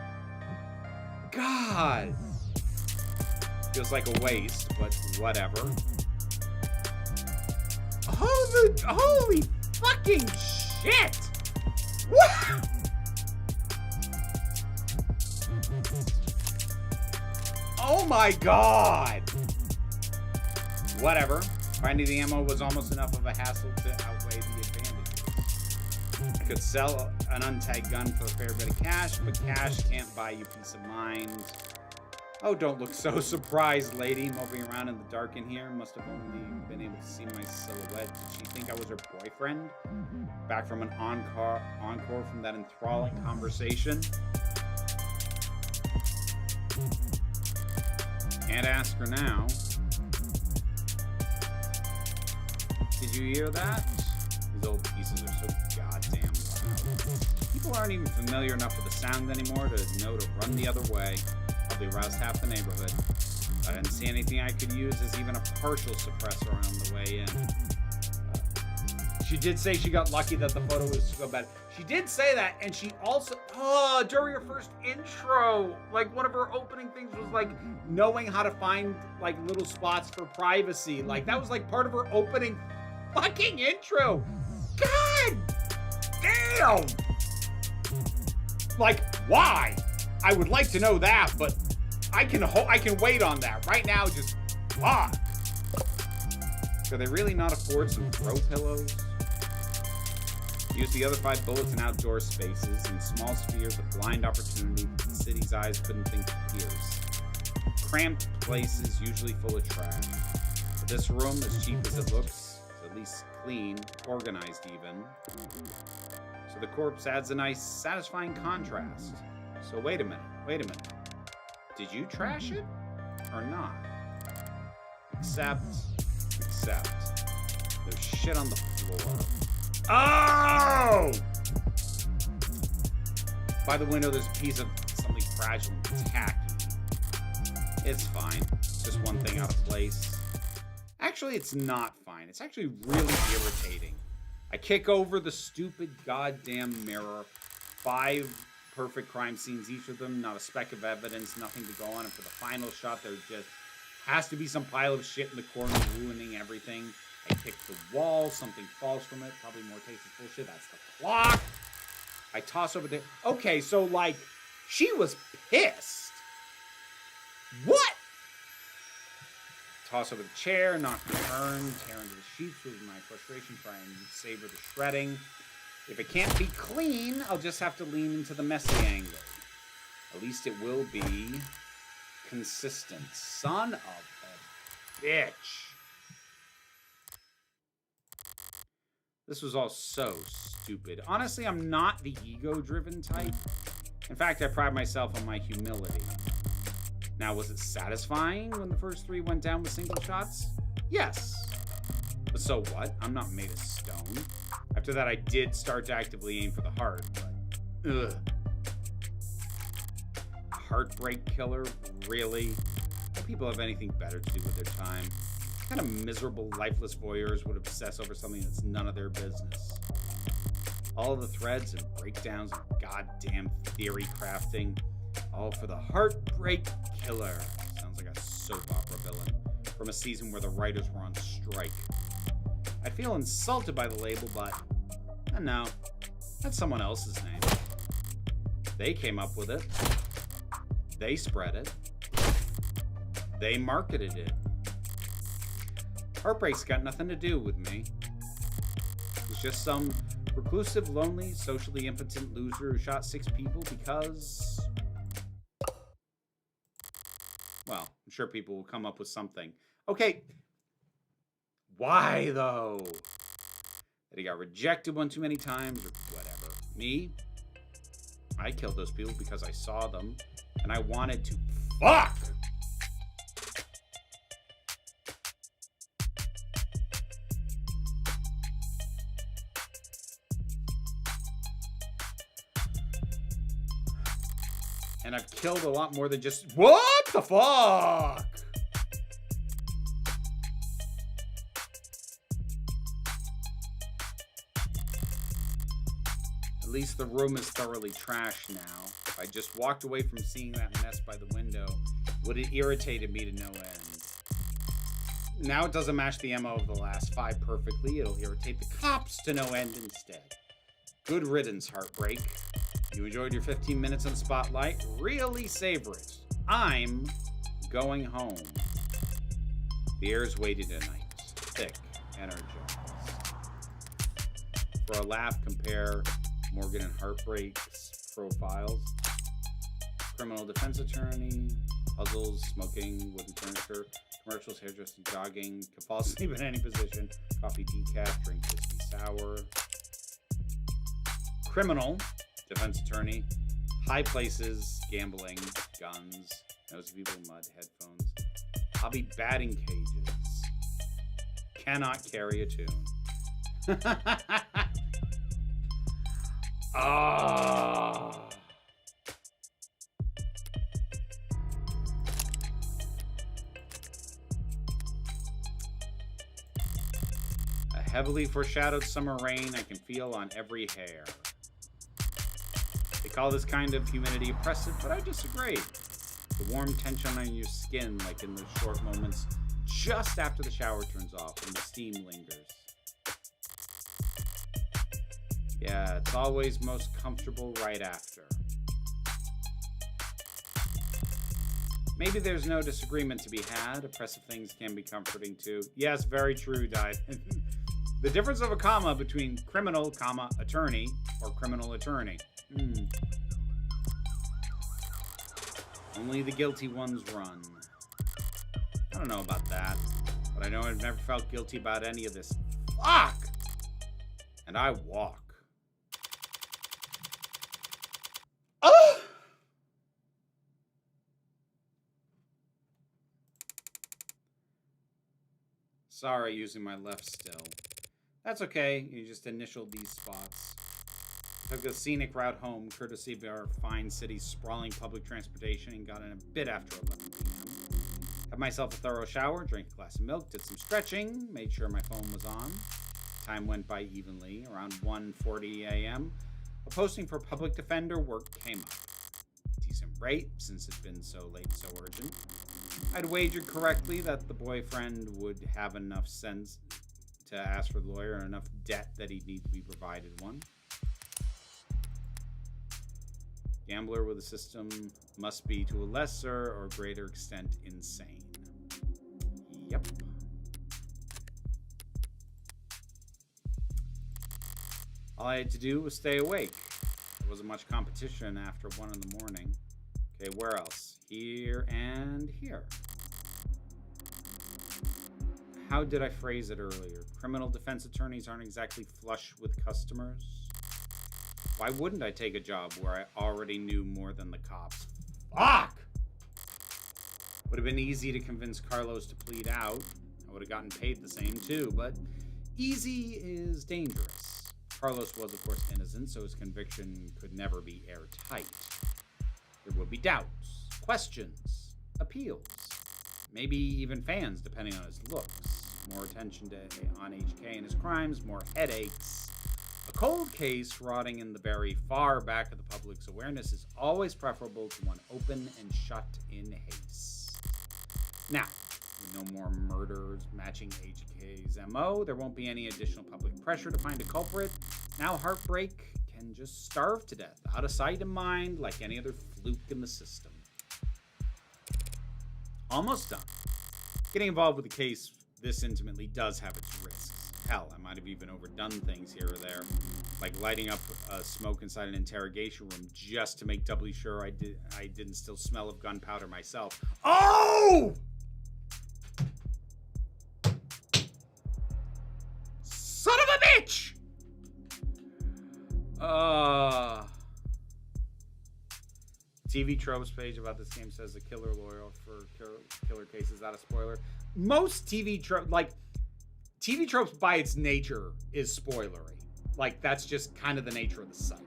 God. Feels like a waste, but whatever. Holy fucking shit! What? Oh my god! Whatever. Finding the ammo was almost enough of a hassle to outweigh the advantages. I could sell an untagged gun for a fair bit of cash, but cash can't buy you peace of mind. Oh, don't look so surprised, lady. Moping around in the dark in here. Must have only been able to see my silhouette. Did she think I was her boyfriend? Back from an encore from that enthralling conversation. Can't ask her now. Did you hear that? These old pieces are so goddamn loud. People aren't even familiar enough with the sound anymore to know to run the other way. Probably aroused half the neighborhood. I didn't see anything I could use as even a partial suppressor on the way in. She did say she got lucky that the photo was so bad. She did say that, and she also, during her first intro, like one of her opening things was like knowing how to find like little spots for privacy. Like that was like part of her opening fucking intro. God damn! Like, why? I would like to know that, but I can wait on that. Right now, just fuck. Could they really not afford some throw pillows? Use the other 5 bullets in outdoor spaces in small spheres of blind opportunity that the city's eyes couldn't think to pierce. Cramped places, usually full of trash. But this room, as cheap as it looks, is at least clean, organized even. So the corpse adds a nice, satisfying contrast. So wait a minute. Did you trash it? Or not? Except, there's shit on the floor. Oh! By the window, there's a piece of something fragile and tacky. It's fine. It's just one thing out of place. Actually, it's not fine. It's actually really irritating. I kick over the stupid goddamn mirror. 5 perfect crime scenes, each of them, not a speck of evidence, nothing to go on. And for the final shot, there just has to be some pile of shit in the corner ruining everything. I kick the wall, something falls from it, probably more tasteless bullshit. That's the clock. I toss over the... Okay, so, like, she was pissed. What? Toss over the chair, knock the urn, tear into the sheets with my frustration, try and savor the shredding. If it can't be clean, I'll just have to lean into the messy angle. At least it will be consistent. Son of a bitch. This was all so stupid. Honestly, I'm not the ego-driven type. In fact, I pride myself on my humility. Now, was it satisfying when the first 3 went down with single shots? Yes. But so what? I'm not made of stone. After that, I did start to actively aim for the heart, but... Ugh. Heartbreak killer? Really? Do people have anything better to do with their time? What kind of miserable, lifeless voyeurs would obsess over something that's none of their business? All the threads and breakdowns and goddamn theory crafting, all for the heartbreak killer. Sounds like a soap opera villain from a season where the writers were on strike. I feel insulted by the label, but no, that's someone else's name. They came up with it. They spread it. They marketed it. Heartbreak's got nothing to do with me. It's just some reclusive, lonely, socially impotent loser who shot 6 people because... Well, I'm sure people will come up with something. Okay. Why, though? That he got rejected one too many times or whatever. Me? I killed those people because I saw them and I wanted to fuck! And I've killed a lot more than just... What the fuck? At least the room is thoroughly trashed now. If I just walked away from seeing that mess by the window, would it irritated me to no end. Now it doesn't match the MO of the last 5 perfectly. It'll irritate the cops to no end instead. Good riddance, Heartbreak. You enjoyed your 15 minutes in the spotlight? Really savor it. I'm going home. The air's weighted tonight. Thick, energized. For a laugh, compare Morgan and Heartbreak's profiles. Criminal defense attorney, puzzles, smoking, wooden furniture, commercials, hairdressing, jogging, can fall asleep in any position, coffee, decaf, drink whiskey sour. Criminal defense attorney, high places, gambling, guns, knows people, mud, headphones, hobby, batting cages, cannot carry a tune. Ah. A heavily foreshadowed summer rain I can feel on every hair. They call this kind of humidity oppressive, but I disagree. The warm tension on your skin, like in those short moments just after the shower turns off and the steam lingers. Yeah, it's always most comfortable right after. Maybe there's no disagreement to be had. Oppressive things can be comforting too. Yes, very true, Dive. The difference of a comma between criminal, comma, attorney, or criminal attorney. Only the guilty ones run. I don't know about that, but I know I've never felt guilty about any of this. Fuck! And I walk. Oh! Sorry, using my left still. That's okay, you just initialed these spots. Took a scenic route home, courtesy of our fine city's sprawling public transportation, and got in a bit after 11 p.m. Had myself a thorough shower, drank a glass of milk, did some stretching, made sure my phone was on. Time went by evenly. Around 1:40 a.m., a posting for public defender work came up. Decent rate, since it'd been so late and so urgent. I'd wagered correctly that the boyfriend would have enough sense to ask for the lawyer and enough debt that he'd need to be provided one. Gambler with a system must be to a lesser or greater extent insane. Yep. All I had to do was stay awake. There wasn't much competition after 1 in the morning. Okay, where else? Here and here. How did I phrase it earlier? Criminal defense attorneys aren't exactly flush with customers. Why wouldn't I take a job where I already knew more than the cops? Fuck! Would have been easy to convince Carlos to plead out. I would have gotten paid the same too, but easy is dangerous. Carlos was, of course, innocent, so his conviction could never be airtight. There would be doubts, questions, appeals, maybe even fans, depending on his looks. More attention on HK and his crimes, more headaches. A cold case rotting in the very far back of the public's awareness is always preferable to one open and shut in haste. Now, with no more murders matching HK's MO, there won't be any additional public pressure to find a culprit. Now heartbreak can just starve to death, out of sight and mind, like any other fluke in the system. Almost done. Getting involved with a case this intimately does have its risks. Hell, I might have even overdone things here or there, like lighting up a smoke inside an interrogation room just to make doubly sure I didn't still smell of gunpowder myself. Oh! Son of a bitch! TV tropes page about this game says the killer loyal for killer cases. Is that a spoiler? Most TV tropes, like TV tropes by its nature, is spoilery. Like, that's just kind of the nature of the site.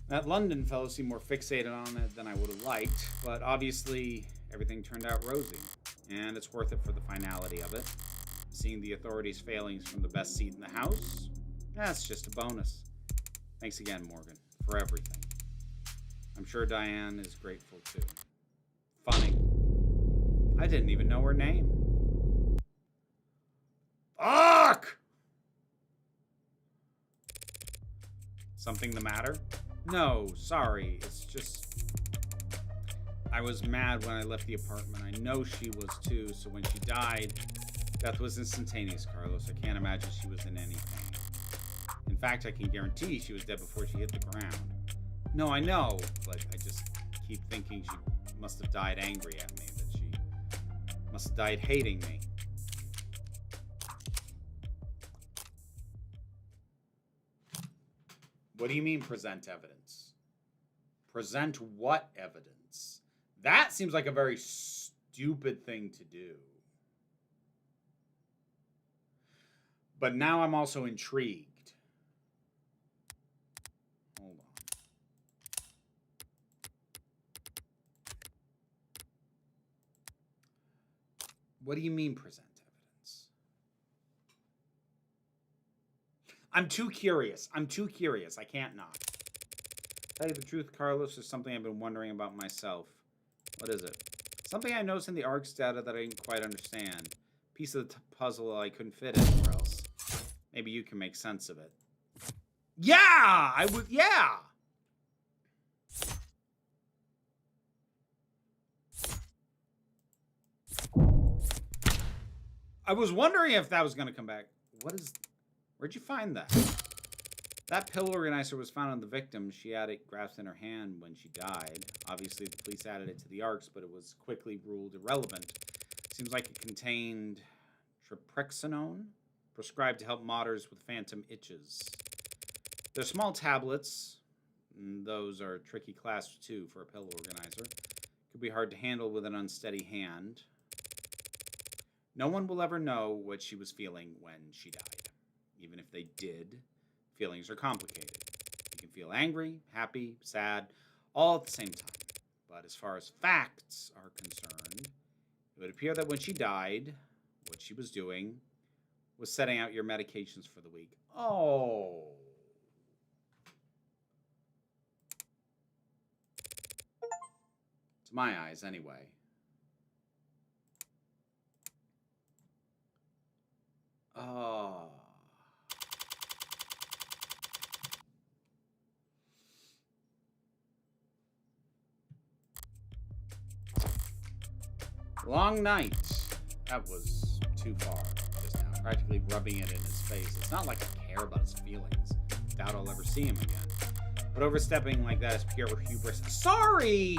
That London fellow seemed more fixated on it than I would have liked, but obviously everything turned out rosy, and it's worth it for the finality of it. Seeing the authorities' failings from the best seat in the house, that's just a bonus. Thanks again, Morgan, for everything. I'm sure Diane is grateful too. Funny. I didn't even know her name. Fuck! Something the matter? No, sorry. It's just... I was mad when I left the apartment. I know she was too, so when she died, death was instantaneous, Carlos. I can't imagine she was in any pain. In fact, I can guarantee she was dead before she hit the ground. No, I know, but I just keep thinking she must have died angry at me, that she must have died hating me. What do you mean, present evidence? Present what evidence? That seems like a very stupid thing to do. But now I'm also intrigued. Hold on. What do you mean, present evidence? I'm too curious. I can't not. Tell you the truth, Carlos, there's something I've been wondering about myself. What is it? Something I noticed in the ARCS data that I didn't quite understand. Piece of the puzzle I couldn't fit anywhere else. Maybe you can make sense of it. Yeah! Yeah! I was wondering if that was going to come back. Where'd you find that? That pill organizer was found on the victim. She had it grasped in her hand when she died. Obviously, the police added it to the ARCs, but it was quickly ruled irrelevant. Seems like it contained triprexanone, prescribed to help modders with phantom itches. They're small tablets. Those are tricky class 2 for a pill organizer. Could be hard to handle with an unsteady hand. No one will ever know what she was feeling when she died. Even if they did, feelings are complicated. You can feel angry, happy, sad, all at the same time. But as far as facts are concerned, it would appear that when she died, what she was doing was setting out your medications for the week. Oh. To my eyes, anyway. Oh. Long night. That was too far just now. Practically rubbing it in his face. It's not like I care about his feelings. Doubt I'll ever see him again. But overstepping like that is pure hubris. Sorry!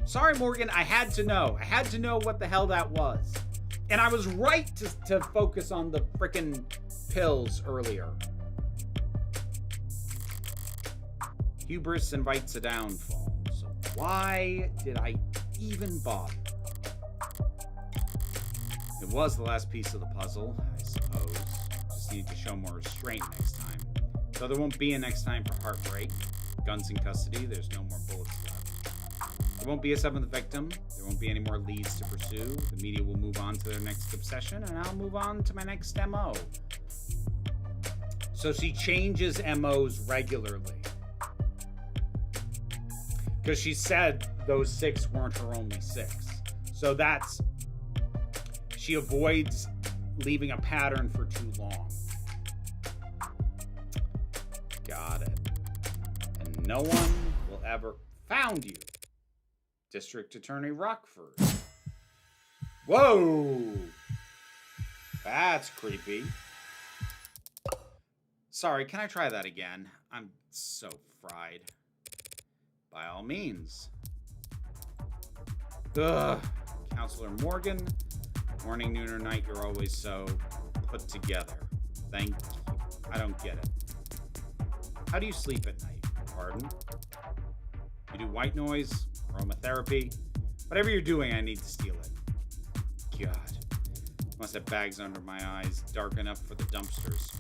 Sorry, Morgan. I had to know. I had to know what the hell that was. And I was right to focus on the frickin' pills earlier. Hubris invites a downfall. So why did I even bother? It was the last piece of the puzzle, I suppose. Just need to show more restraint next time. So there won't be a next time for Heartbreak. Guns in custody, there's no more bullets left. There won't be a 7th victim. There won't be any more leads to pursue. The media will move on to their next obsession, and I'll move on to my next MO. So she changes MOs regularly. Because she said those 6 weren't her only 6. So that's... She avoids leaving a pattern for too long. Got it. And no one will ever found you. District Attorney Rockford. Whoa! That's creepy. Sorry, can I try that again? I'm so fried. By all means. Ugh. Counselor Morgan. Morning, noon, or night, you're always so put together. Thank you. I don't get it. How do you sleep at night? Pardon? You do white noise, aromatherapy. Whatever you're doing, I need to steal it. God. Must have bags under my eyes, dark enough for the dumpsters.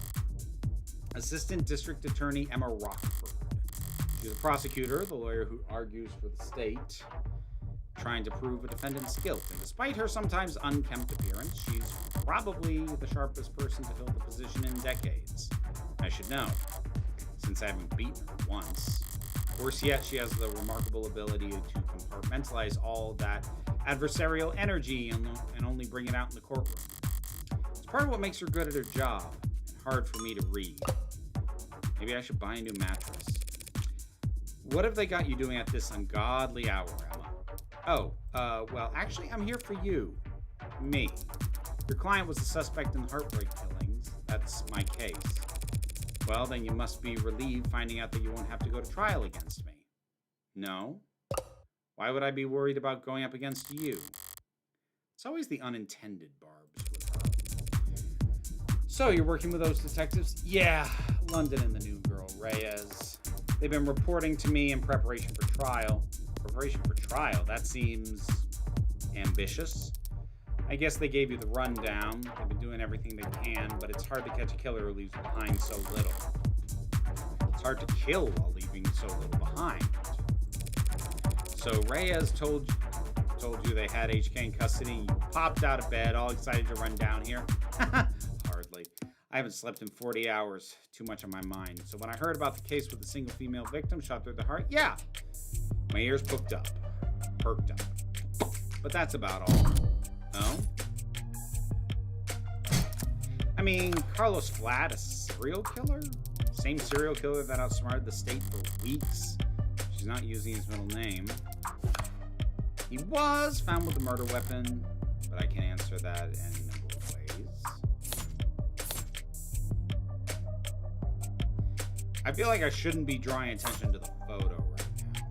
Assistant District Attorney Emma Rockford. She's a prosecutor, the lawyer who argues for the state, trying to prove a defendant's guilt. And despite her sometimes unkempt appearance, she's probably the sharpest person to fill the position in decades. I should know, since I haven't beaten her once. Worse yet, she has the remarkable ability to compartmentalize all that adversarial energy and only bring it out in the courtroom. It's part of what makes her good at her job, and hard for me to read. Maybe I should buy a new mattress. What have they got you doing at this ungodly hour, Emma? Oh, well, actually, I'm here for you. Me. Your client was a suspect in the Heartbreak killings. That's my case. Well, then you must be relieved finding out that you won't have to go to trial against me. No? Why would I be worried about going up against you? It's always the unintended barbs with her. So, you're working with those detectives? Yeah, London and the new girl, Reyes. They've been reporting to me in preparation for trial. Preparation for trial? That seems ambitious. I guess they gave you the rundown. They've been doing everything they can, but it's hard to catch a killer who leaves behind so little. It's hard to kill while leaving so little behind. So Reyes told you they had HK in custody, and you popped out of bed, all excited to run down here? Hardly. I haven't slept in 40 hours. Too much on my mind. So when I heard about the case with the single female victim shot through the heart, yeah, my ears perked up. But that's about all. No? I mean, Carlos Flat, a serial killer? Same serial killer that outsmarted the state for weeks. She's not using his middle name. He was found with a murder weapon, but I can answer that in a number of ways. I feel like I shouldn't be drawing attention to the photo right now.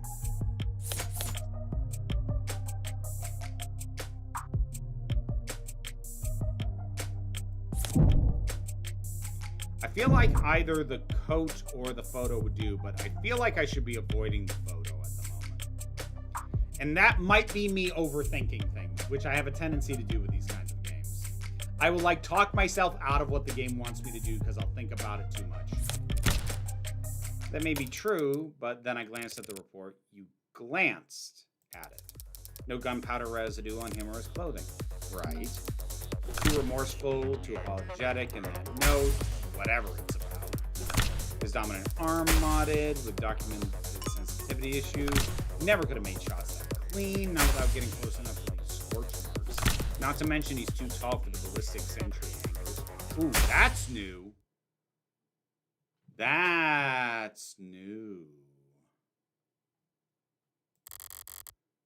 I feel like either the coat or the photo would do, but I feel like I should be avoiding the photo at the moment. And that might be me overthinking things, which I have a tendency to do with these kinds of games. I will like talk myself out of what the game wants me to do because I'll think about it too much. That may be true, but then I glanced at the report. You glanced at it. No gunpowder residue on him or his clothing. Right. Too remorseful, too apologetic in that note, whatever it's about. His dominant arm modded with documented sensitivity issues. Never could have made shots that clean, not without getting close enough to these scorch marks. Not to mention he's too tall for the ballistic entry angles. Ooh, that's new. That's new.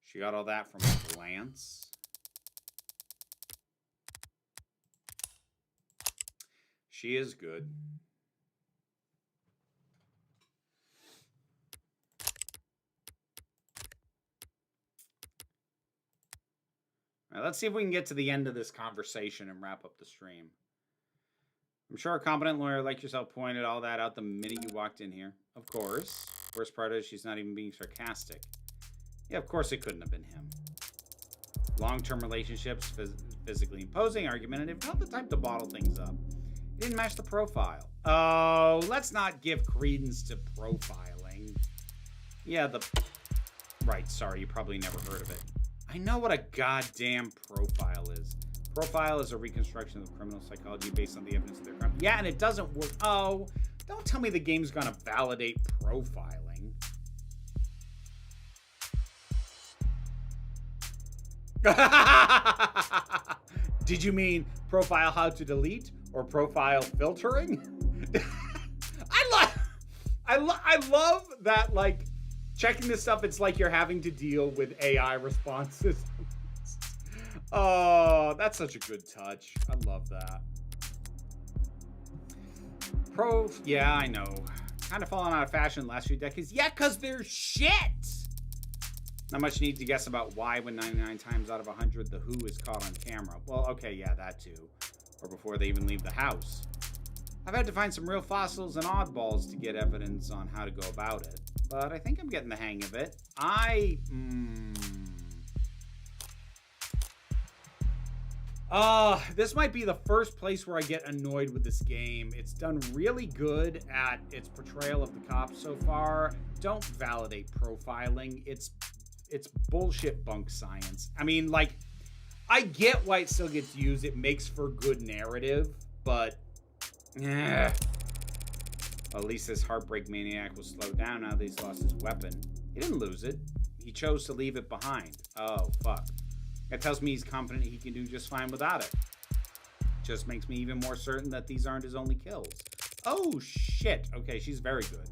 She got all that from a glance. She is good. All right, let's see if we can get to the end of this conversation and wrap up the stream. I'm sure a competent lawyer like yourself pointed all that out the minute you walked in here. Of course. Worst part is she's not even being sarcastic. Yeah, of course it couldn't have been him. Long-term relationships, physically imposing, argumentative, not the type to bottle things up. He didn't match the profile. Oh, let's not give credence to profiling. Yeah, Right, sorry, you probably never heard of it. I know what a goddamn profile is. Profile is a reconstruction of criminal psychology based on the evidence of their crime. Yeah, and it doesn't work. Oh, don't tell me the game's gonna validate profiling. Did you mean profile how to delete or profile filtering? I love that, like, checking this stuff, it's like you're having to deal with AI responses. Oh, that's such a good touch. I love that. Yeah, I know. Kind of fallen out of fashion the last few decades. Yeah, because they're shit. Not much need to guess about why when 99 times out of 100 the Who is caught on camera. Well, okay, yeah, that too. Or before they even leave the house. I've had to find some real fossils and oddballs to get evidence on how to go about it. But I think I'm getting the hang of it. This might be the first place where I get annoyed with this game. It's done really good at its portrayal of the cops so far. Don't validate profiling. It's bullshit bunk science. I mean, like, I get why it still gets used. It makes for good narrative, but at least this heartbreak maniac will slow down now that he's lost his weapon. He didn't lose it. He chose to leave it behind. Oh, fuck. That tells me he's confident he can do just fine without it. Just makes me even more certain that these aren't his only kills. Oh, shit. Okay, she's very good.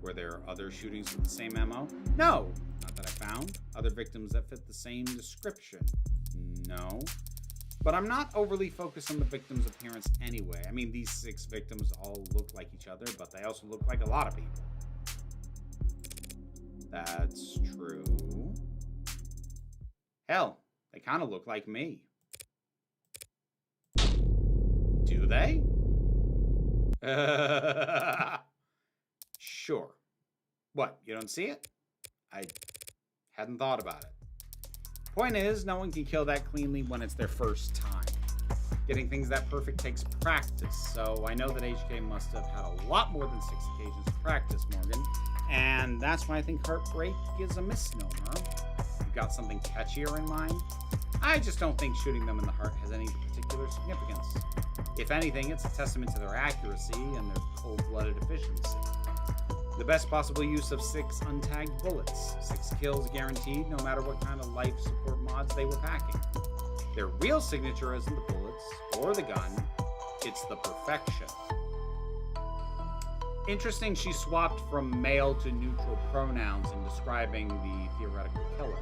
Were there other shootings with the same MO? No, not that I found. Other victims that fit the same description? No. But I'm not overly focused on the victim's appearance anyway. I mean, these 6 victims all look like each other, but they also look like a lot of people. That's true. Hell, they kind of look like me. Do they? Sure. What, you don't see it? I hadn't thought about it. Point is, no one can kill that cleanly when it's their first time. Getting things that perfect takes practice, so I know that HK must have had a lot more than 6 occasions to practice, Morgan. And that's why I think heartbreak is a misnomer. You've got something catchier in mind? I just don't think shooting them in the heart has any particular significance. If anything, it's a testament to their accuracy and their cold-blooded efficiency. The best possible use of 6 untagged bullets. 6 kills guaranteed, no matter what kind of life support mods they were packing. Their real signature isn't the bullets or the gun, it's the perfection. Interesting she swapped from male to neutral pronouns in describing the theoretical killer.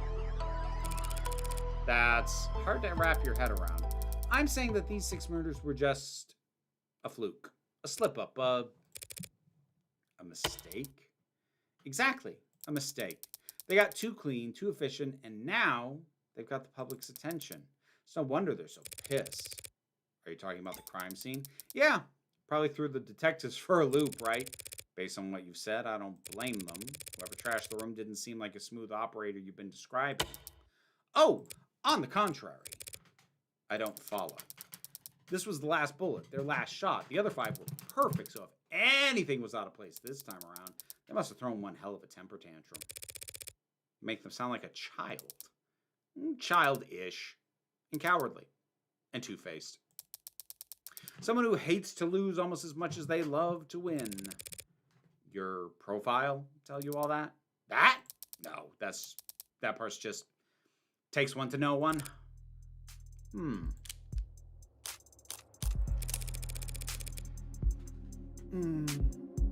That's hard to wrap your head around. I'm saying that these 6 murders were just a fluke, a slip-up, a mistake? Exactly, a mistake. They got too clean, too efficient, and now they've got the public's attention. It's no wonder they're so pissed. Are you talking about the crime scene? Yeah, probably threw the detectives for a loop, right? Based on what you've said, I don't blame them. Whoever trashed the room didn't seem like a smooth operator you've been describing. Oh, on the contrary. I don't follow. This was the last bullet, their last shot. The other 5 were perfect, so if anything was out of place this time around, they must have thrown one hell of a temper tantrum. Make them sound like a child. Childish. And cowardly. And two-faced. Someone who hates to lose almost as much as they love to win. Your profile tell you all that? That? No, that part's just takes one to know one.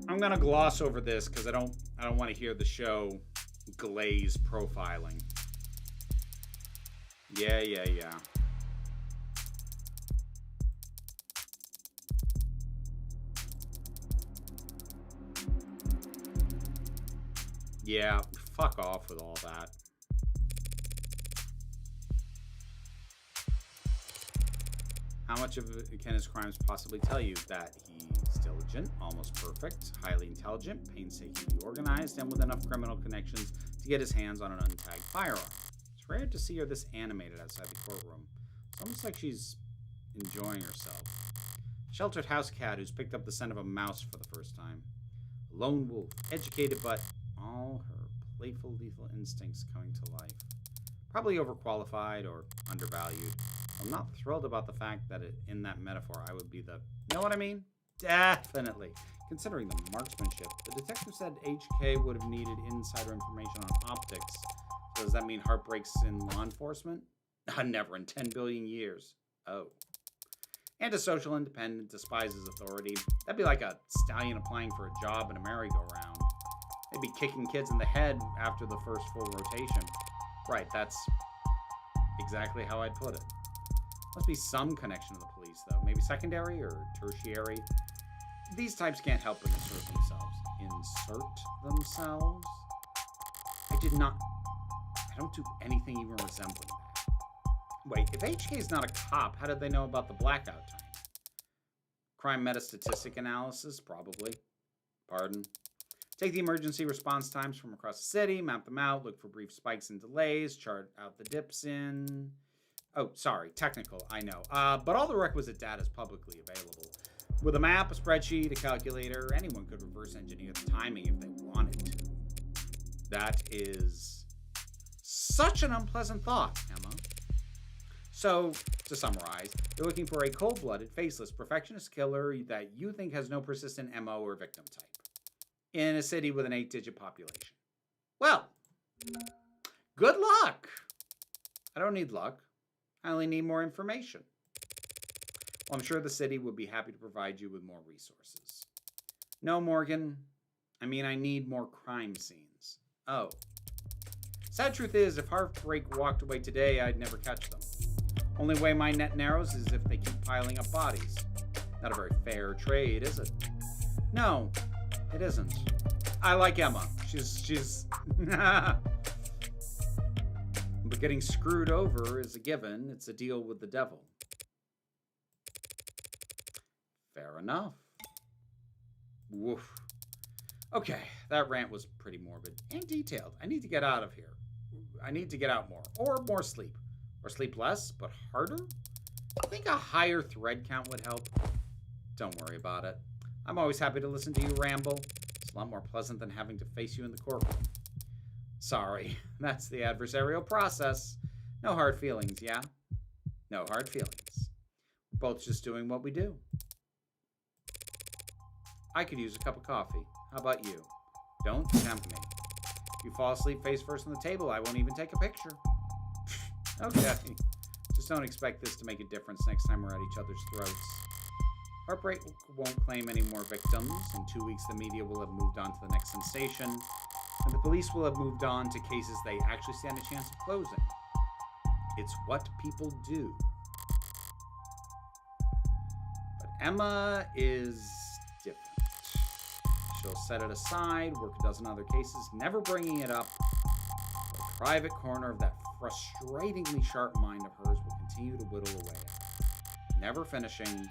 I'm gonna gloss over this because I don't want to hear the show glaze profiling. Yeah. Yeah, fuck off with all that. How much of can his crimes possibly tell you? That he's diligent, almost perfect, highly intelligent, painstakingly organized, and with enough criminal connections to get his hands on an untagged firearm. It's rare to see her this animated outside the courtroom. It's almost like she's enjoying herself. Sheltered house cat who's picked up the scent of a mouse for the first time. A lone wolf, educated but all her playful, lethal instincts coming to life. Probably overqualified or undervalued. I'm not thrilled about the fact that in that metaphor I would be the... You know what I mean? Definitely. Considering the marksmanship, the detective said HK would have needed insider information on optics. So does that mean heartbreaks in law enforcement? Never in 10 billion years. Oh. Antisocial, independent, despises authority. That'd be like a stallion applying for a job in a merry-go-round. They'd be kicking kids in the head after the first full rotation. Right, that's exactly how I'd put it. Must be some connection to the police, though. Maybe secondary or tertiary. These types can't help but insert themselves. Insert themselves? I don't do anything even resembling that. Wait, if HK is not a cop, how did they know about the blackout time? Crime metastatistic analysis? Probably. Pardon? Take the emergency response times from across the city, map them out, look for brief spikes and delays, chart out the dips in... Oh, sorry, technical, I know. But all the requisite data is publicly available. With a map, a spreadsheet, a calculator, anyone could reverse engineer the timing if they wanted to. That is such an unpleasant thought, Emma. So, to summarize, you're looking for a cold-blooded, faceless, perfectionist killer that you think has no persistent MO or victim type. In a city with an 8-digit population. Well, good luck. I don't need luck. I only need more information. Well, I'm sure the city would be happy to provide you with more resources. No, Morgan. I mean, I need more crime scenes. Oh. Sad truth is, if Heartbreak walked away today, I'd never catch them. Only way my net narrows is if they keep piling up bodies. Not a very fair trade, is it? No, it isn't. I like Emma. She's... But getting screwed over is a given. It's a deal with the devil. Fair enough. Woof. Okay, that rant was pretty morbid and detailed. I need to get out of here. I need to get out more. Or more sleep. Or sleep less, but harder? I think a higher thread count would help. Don't worry about it. I'm always happy to listen to you ramble. It's a lot more pleasant than having to face you in the courtroom. Sorry, that's the adversarial process. No hard feelings, yeah? No hard feelings. We're both just doing what we do. I could use a cup of coffee. How about you? Don't tempt me. If you fall asleep face first on the table, I won't even take a picture. Okay. Just don't expect this to make a difference next time we're at each other's throats. Heartbreak won't claim any more victims. In 2 weeks, the media will have moved on to the next sensation. And the police will have moved on to cases they actually stand a chance of closing. It's what people do. But Emma is different. She'll set it aside, work a dozen other cases, never bringing it up. The private corner of that frustratingly sharp mind of hers will continue to whittle away at her, never finishing,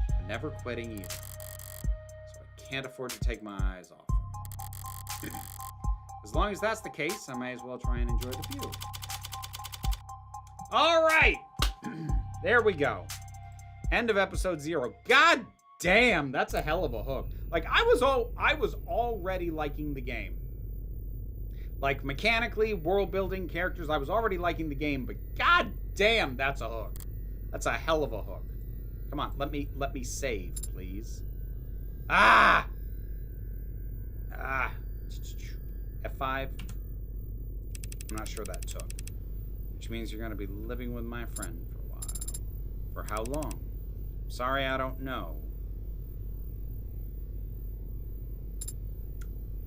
but never quitting either. So I can't afford to take my eyes off her. As long as that's the case, I may as well try and enjoy the view. All right. There we go. End of episode 0. God damn, that's a hell of a hook. Like, I was already liking the game. Like, mechanically, world building, characters, I was already liking the game, but god damn, that's a hook. That's a hell of a hook. Come on, let me save, please. F5. I'm not sure that took. Which means you're going to be living with my friend for a while. For how long? Sorry, I don't know.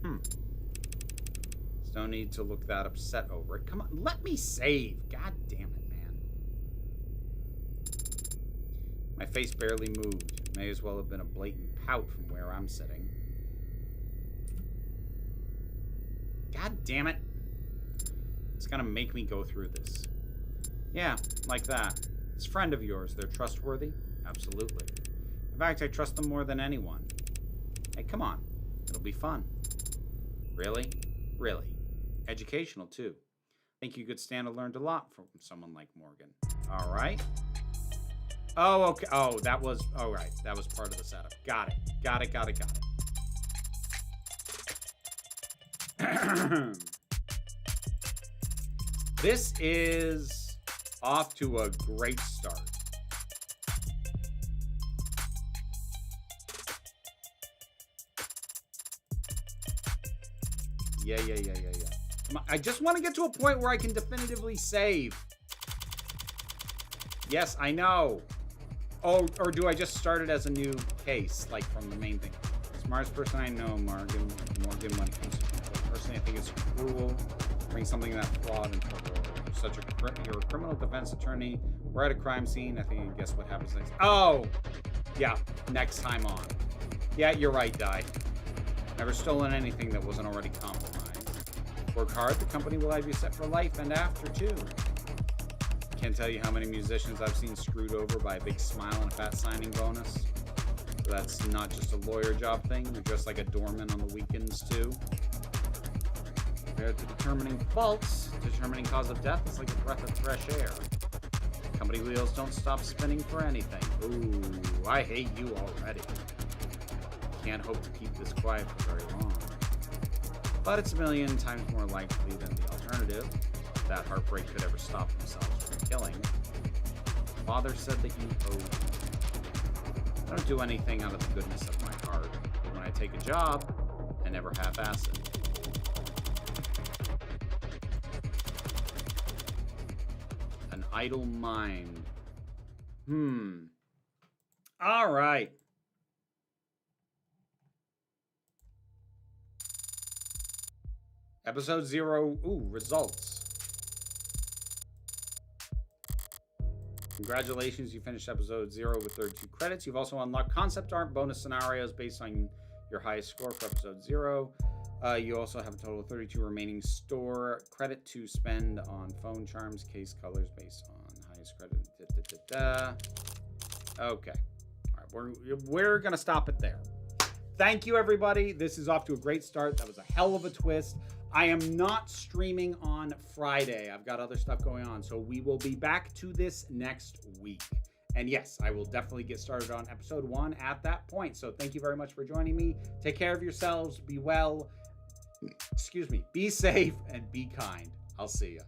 There's no need to look that upset over it. Come on, let me save. God damn it, man. My face barely moved. It may as well have been a blatant pout from where I'm sitting. God damn it. It's gonna make me go through this. Yeah, like that. This friend of yours, they're trustworthy? Absolutely. In fact, I trust them more than anyone. Hey, come on. It'll be fun. Really? Really. Educational, too. I think you could stand to learn a lot from someone like Morgan. All right. Oh, okay. Oh, that was... All right. That was part of the setup. Got it. Got it. This is off to a great start. Yeah. Come on. I just want to get to a point where I can definitively save. Yes, I know. Oh, or do I just start it as a new case, like from the main thing? Smartest person I know, Morgan, when it comes to people. Personally, I think it's cruel to bring something that flawed into the world. You're a criminal defense attorney. We're at a crime scene. I think you guess what happens next. Oh! Yeah, next time on. Yeah, you're right, Di. Never stolen anything that wasn't already compromised. Work hard, the company will have you set for life and after, too. Can't tell you how many musicians I've seen screwed over by a big smile and a fat signing bonus. So that's not just a lawyer job thing. You're just like a doorman on the weekends, too. Compared to determining faults, determining cause of death is like a breath of fresh air. Company wheels don't stop spinning for anything. Ooh, I hate you already. Can't hope to keep this quiet for very long. But it's a million times more likely than the alternative. That heartbreak could ever stop themselves from killing. Father said that you owed me. I don't do anything out of the goodness of my heart. But when I take a job, I never half-ass it. An idle mind. All right. Episode 0. Ooh, results. Congratulations, you finished episode 0 with 32 credits. You've also unlocked concept art bonus scenarios based on your highest score for episode 0. You also have a total of 32 remaining store credit to spend on phone charms, case colors based on highest credit. Okay. All right, we're going to stop it there. Thank you, everybody. This is off to a great start. That was a hell of a twist. I am not streaming on Friday. I've got other stuff going on. So we will be back to this next week. And yes, I will definitely get started on episode 1 at that point. So thank you very much for joining me. Take care of yourselves. Be well. Be safe and be kind. I'll see you.